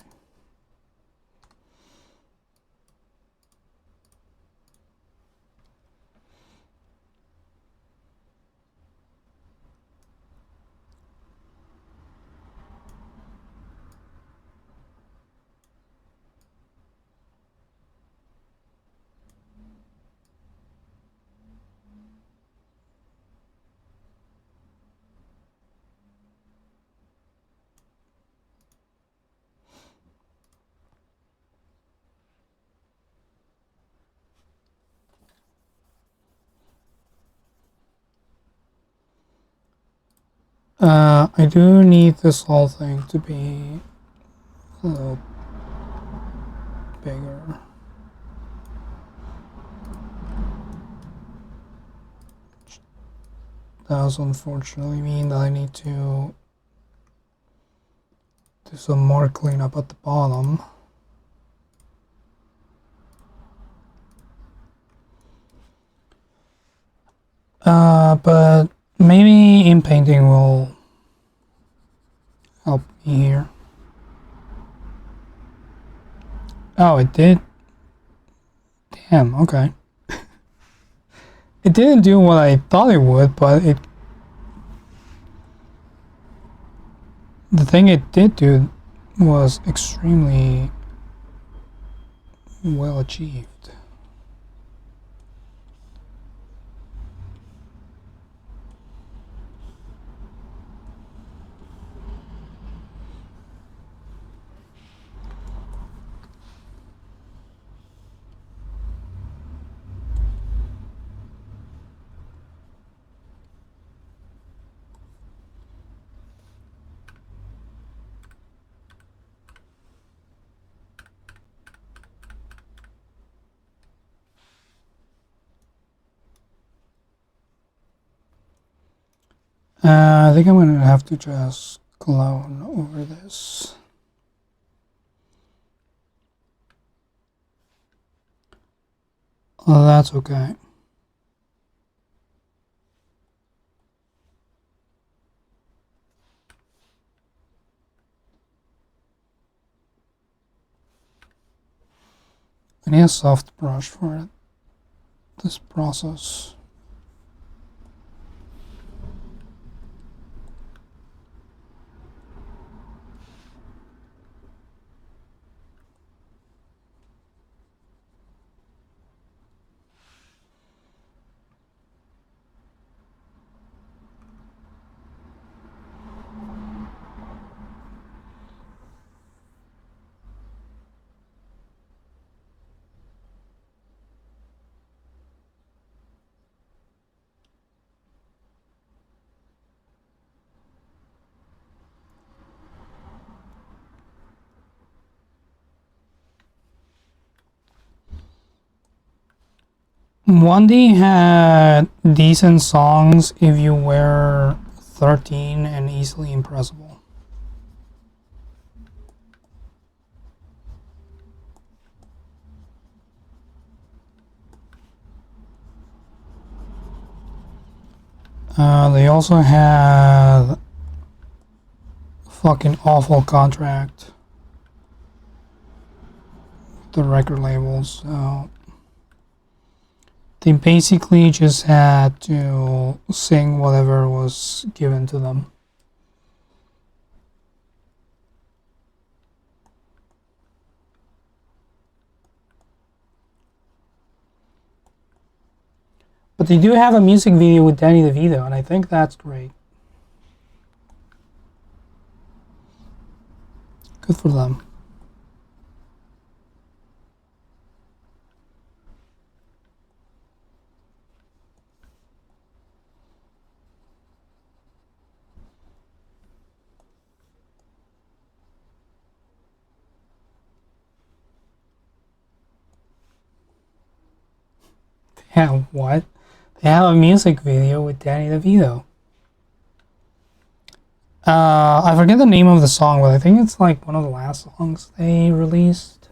I do need this whole thing to be a little bigger. That does unfortunately mean that I need to do some more cleanup at the bottom. But maybe in painting will help me here. Oh, it did. Damn, okay. It didn't do what I thought it would, but the thing it did do was extremely well achieved. I think I'm gonna have to just clone over this. Oh, that's okay. I need a soft brush for this process. Wandy had decent songs if you were 13 and easily impressible. They also had fucking awful contract, the record labels. So they basically just had to sing whatever was given to them. But they do have a music video with Danny DeVito, and I think that's great. Good for them. Yeah, what? They have a music video with Danny DeVito. I forget the name of the song, but I think it's like one of the last songs they released.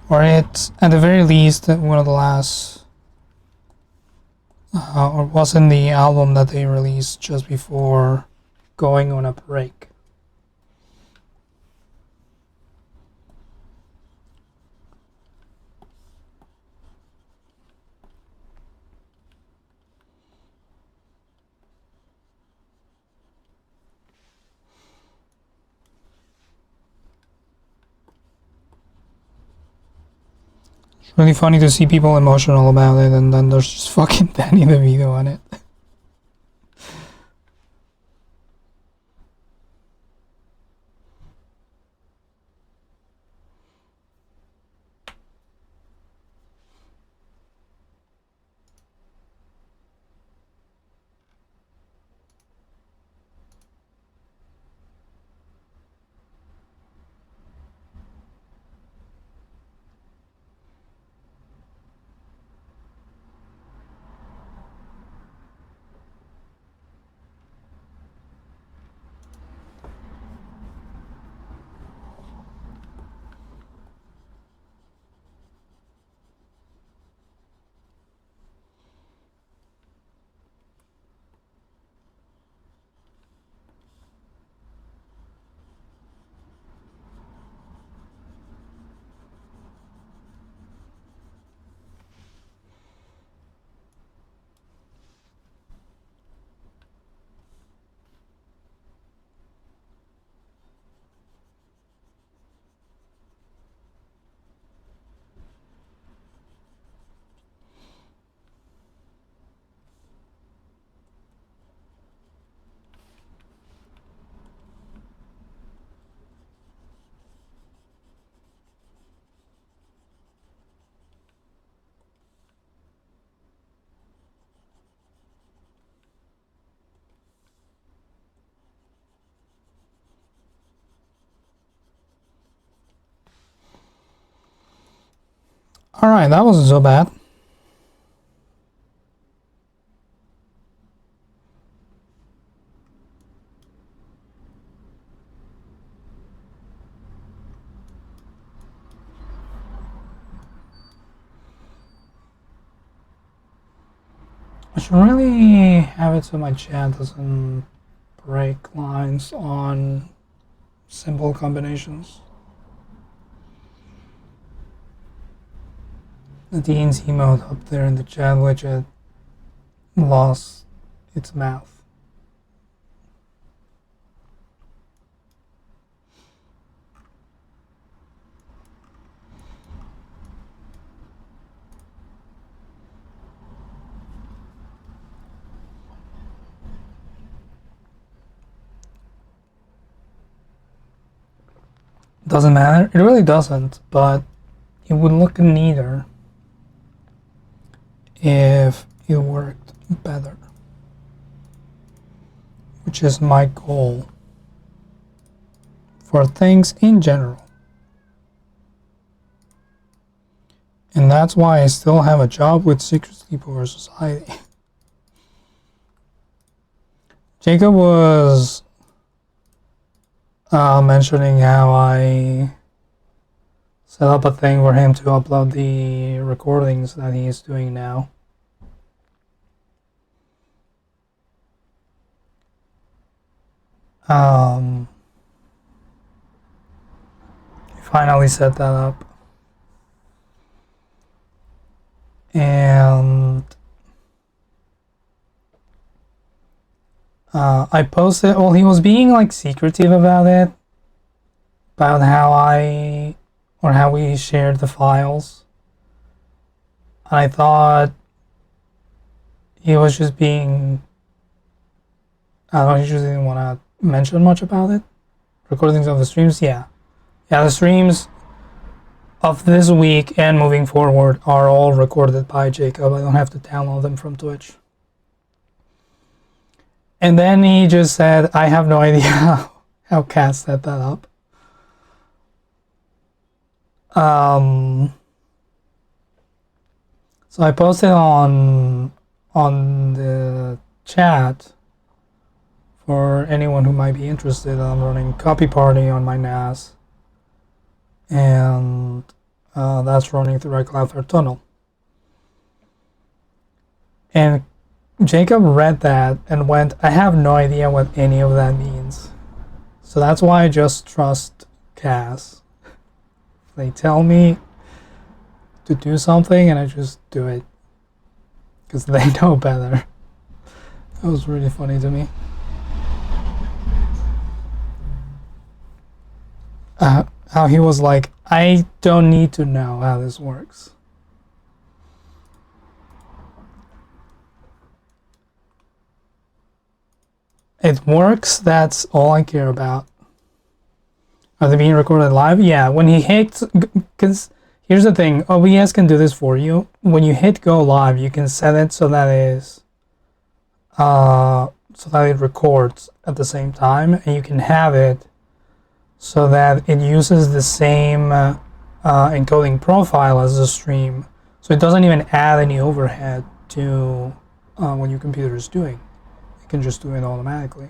Or it's, at the very least, one of the last, or was in the album that they released just before going on a break. It's really funny to see people emotional about it, and then there's just fucking Danny DeVito on it. Alright, that wasn't so bad. I should really have it so my chat doesn't break lines on simple combinations. The DNC mode up there in the chat widget lost its mouth. Doesn't matter. It really doesn't, but it would look neater if it worked better, which is my goal for things in general. And that's why I still have a job with Secret Sleepover Society. Jacob was mentioning how I set up a thing for him to upload the recordings that he is doing now. He finally set that up. And I posted, well, he was being like secretive about it, about how we shared the files. I thought he was just being, I don't know, he just didn't want to mention much about it. Recordings of the streams, yeah, the streams of this week and moving forward are all recorded by Jacob. I don't have to download them from Twitch. And then he just said, I have no idea how Khaz set that up. So I posted on the chat for anyone who might be interested, I'm running Copy Party on my NAS, and that's running through a Cloudflare tunnel. And Jacob read that and went, I have no idea what any of that means. So that's why I just trust Khaz. They tell me to do something and I just do it. Because they know better. That was really funny to me. How he was like, I don't need to know how this works. It works, that's all I care about. Are they being recorded live? Yeah, when he hits, because here's the thing, OBS can do this for you. When you hit go live, you can set it so that it records at the same time, and you can have it so that it uses the same encoding profile as the stream, so it doesn't even add any overhead to what your computer is doing. It can just do it automatically.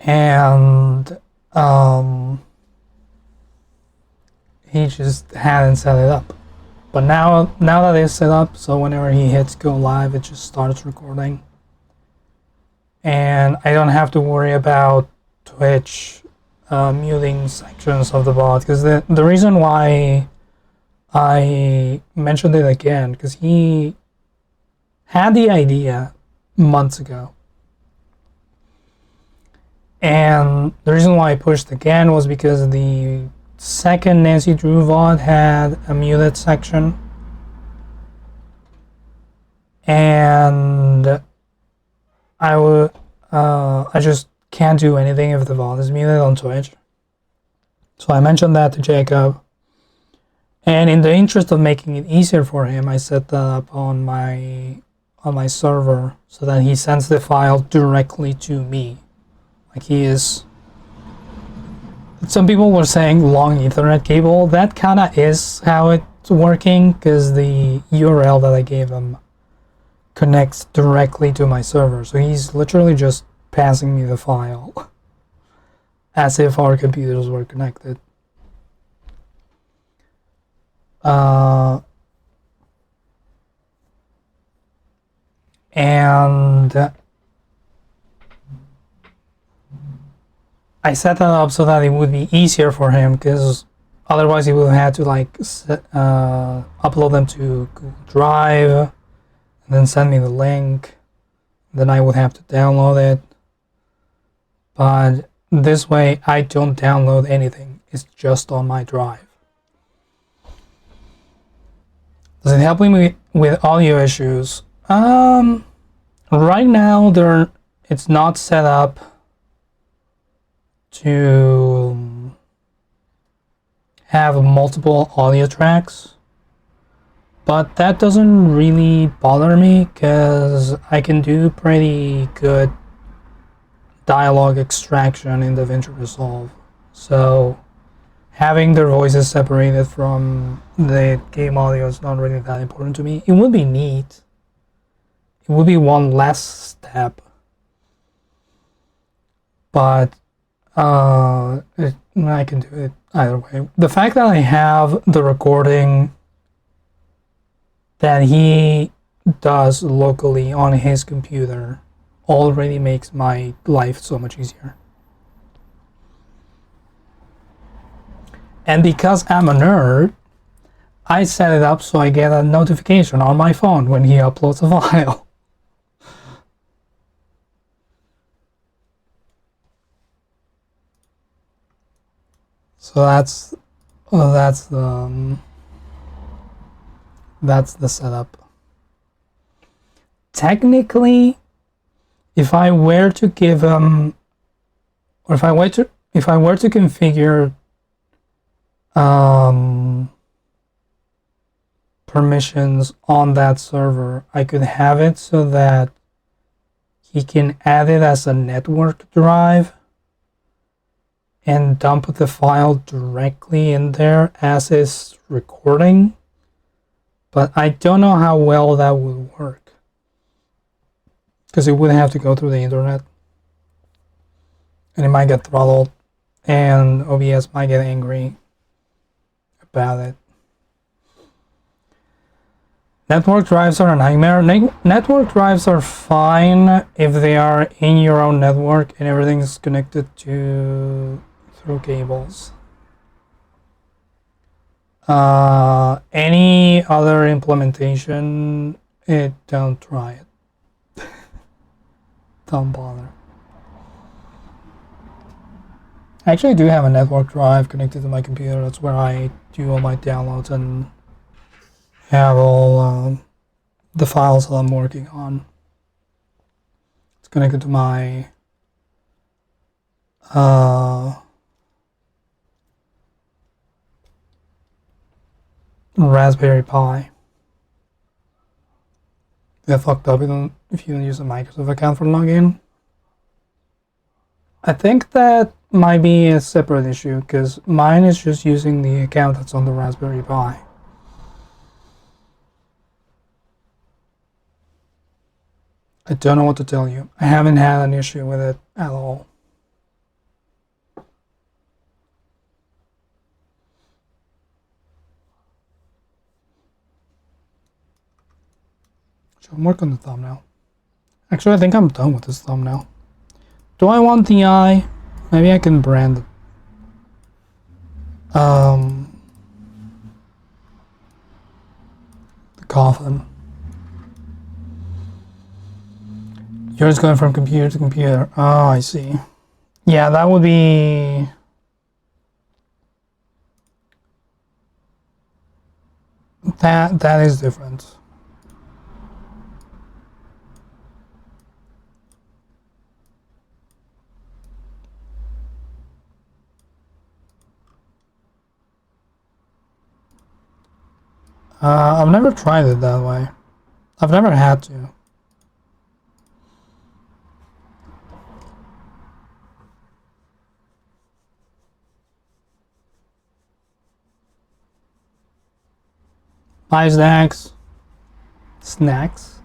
And he just hadn't set it up. But now that it's set up, so whenever he hits go live, it just starts recording. And I don't have to worry about Twitch muting sections of the bot, because the reason why I mentioned it again, because he had the idea months ago. And the reason why I pushed again was because the second Nancy Drew VOD had a muted section. And I just can't do anything if the VOD is muted on Twitch. So I mentioned that to Jacob. And in the interest of making it easier for him, I set that up on my server so that he sends the file directly to me. Like he is. Some people were saying long Ethernet cable. That kind of is how it's working, because the URL that I gave him connects directly to my server. So he's literally just passing me the file as if our computers were connected. And I set that up so that it would be easier for him, because otherwise he would have had to upload them to Google Drive and then send me the link. Then I would have to download it. But this way I don't download anything. It's just on my drive. Does it help me with audio issues? Right now it's not set up to have multiple audio tracks, but that doesn't really bother me because I can do pretty good dialogue extraction in DaVinci Resolve. So having their voices separated from the game audio is not really that important to me. It would be neat. It would be one less step, but I can do it either way. The fact that I have the recording that he does locally on his computer already makes my life so much easier. And because I'm a nerd, I set it up so I get a notification on my phone when he uploads a file. So that's the setup. Technically, if I were to give him, or if I were to configure permissions on that server, I could have it so that he can add it as a network drive and dump the file directly in there as is recording, but I don't know how well that would work. because it would have to go through the internet, and it might get throttled, and OBS might get angry about it. Network drives are a nightmare. Network drives are fine if they are in your own network and everything's connected to through cables. Any other implementation, don't try it. Don't bother. I actually do have a network drive connected to my computer. That's where I do all my downloads and have all the files that I'm working on. It's connected to my Raspberry Pi. Get fucked up if you don't use a Microsoft account for login. I think that might be a separate issue because mine is just using the account that's on the Raspberry Pi. I don't know what to tell you. I haven't had an issue with it at all. Should I work on the thumbnail? Actually, I think I'm done with this thumbnail. Do I want the eye? Maybe I can brand it. The coffin. Yours going from computer to computer. Oh, I see. Yeah, that would be... That is different. I've never tried it that way. I've never had to. Buy snacks. Snacks?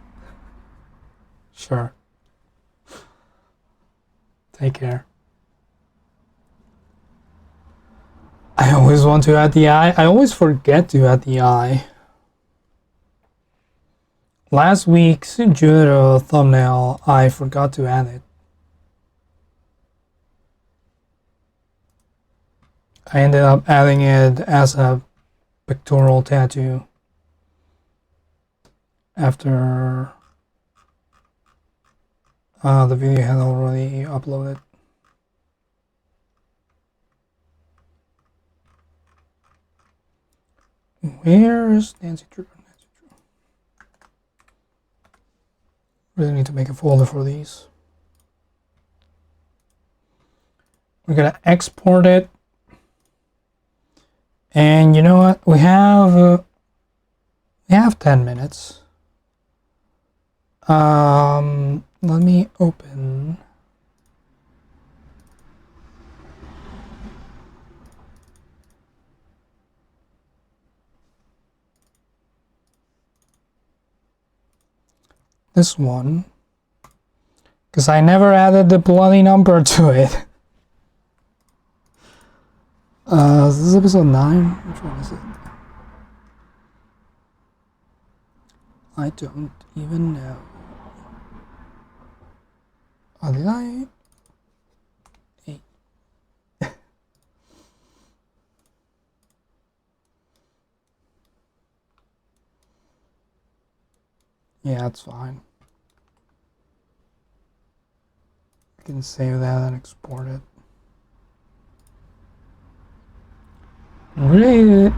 Sure. Take care. I always want to add the eye. I always forget to add the eye. Last week's judo thumbnail, I forgot to add it. I ended up adding it as a pectoral tattoo after the video had already uploaded. Where's Nancy Drew? Really need to make a folder for these. We're gonna export it, and you know what? We have 10 minutes. Let me open. This one, because I never added the bloody number to it. This is episode 9. Which one is it? I don't even know. Oh, did I? 8. Yeah, that's fine. I can save that and export it. Really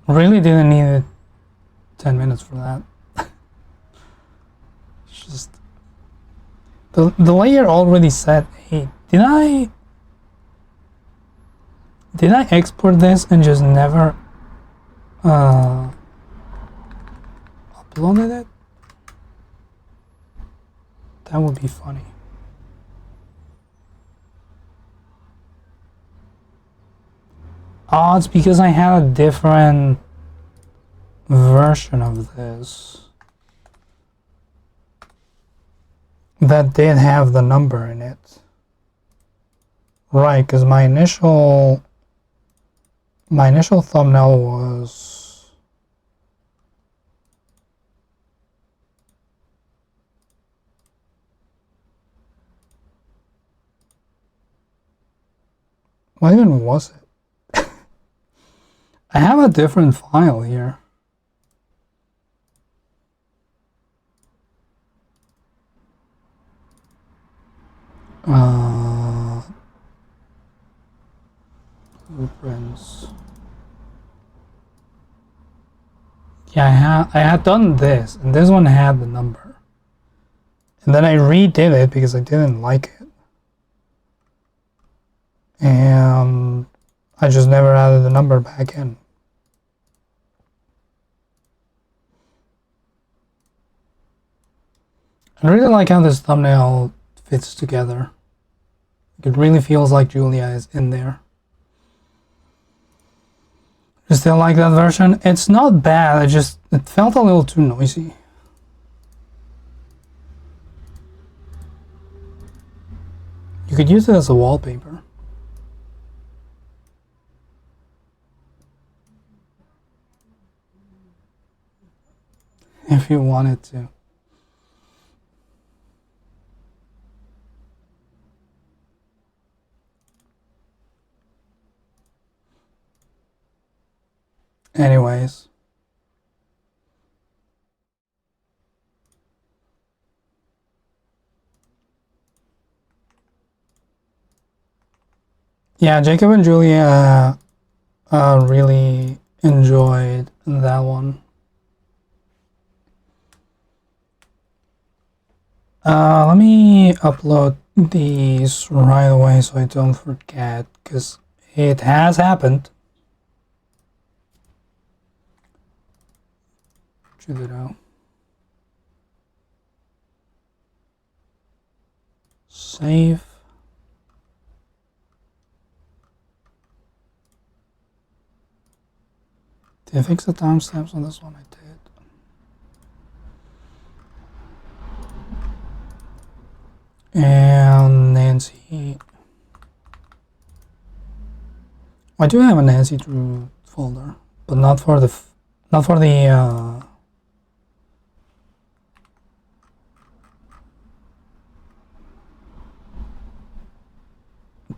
didn't need 10 minutes for that. It's just the layer already said 8. Did I export this and just never uploaded it? That would be funny. Oh, it's because I had a different version of this. that did have the number in it. Right, because my initial thumbnail was what even was it? I have a different file here. Blueprints. Yeah, I had done this, and this one had the number. And then I redid it because I didn't like it. And I just never added the number back in. I really like how this thumbnail fits together. It really feels like Julia is in there. You still like that version? It's not bad, it felt a little too noisy. You could use it as a wallpaper. If you wanted to. Anyways. Yeah, Jacob and Julia really enjoyed that one. Let me upload these right away so I don't forget, because it has happened. Save. Did I fix the timestamps on this one? I did. And Nancy. I do have a Nancy Drew folder, but not for the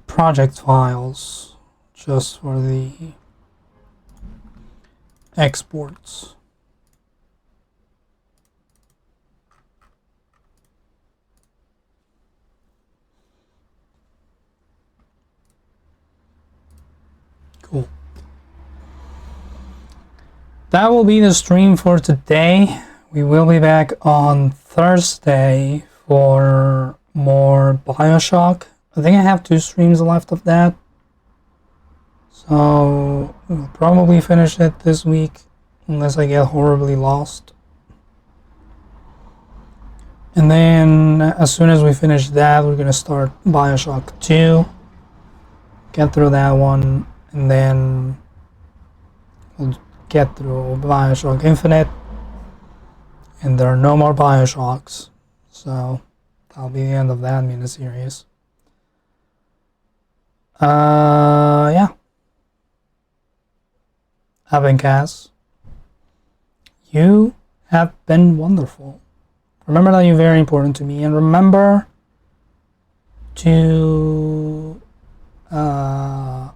project files, just for the exports. Cool. That will be the stream for today. We will be back on Thursday for more BioShock. I think I have 2 streams left of that. So we'll probably finish it this week, unless I get horribly lost. And then as soon as we finish that, we're gonna start BioShock 2. Get through that one, and then we'll get through BioShock Infinite. And there are no more BioShocks. So that'll be the end of that miniseries. Yeah. I've been Khaz. You have been wonderful. Remember that you're very important to me, and remember to I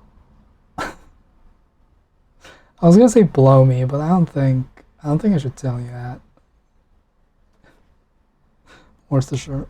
was gonna say blow me, but I don't think I should tell you that. Where's the shirt?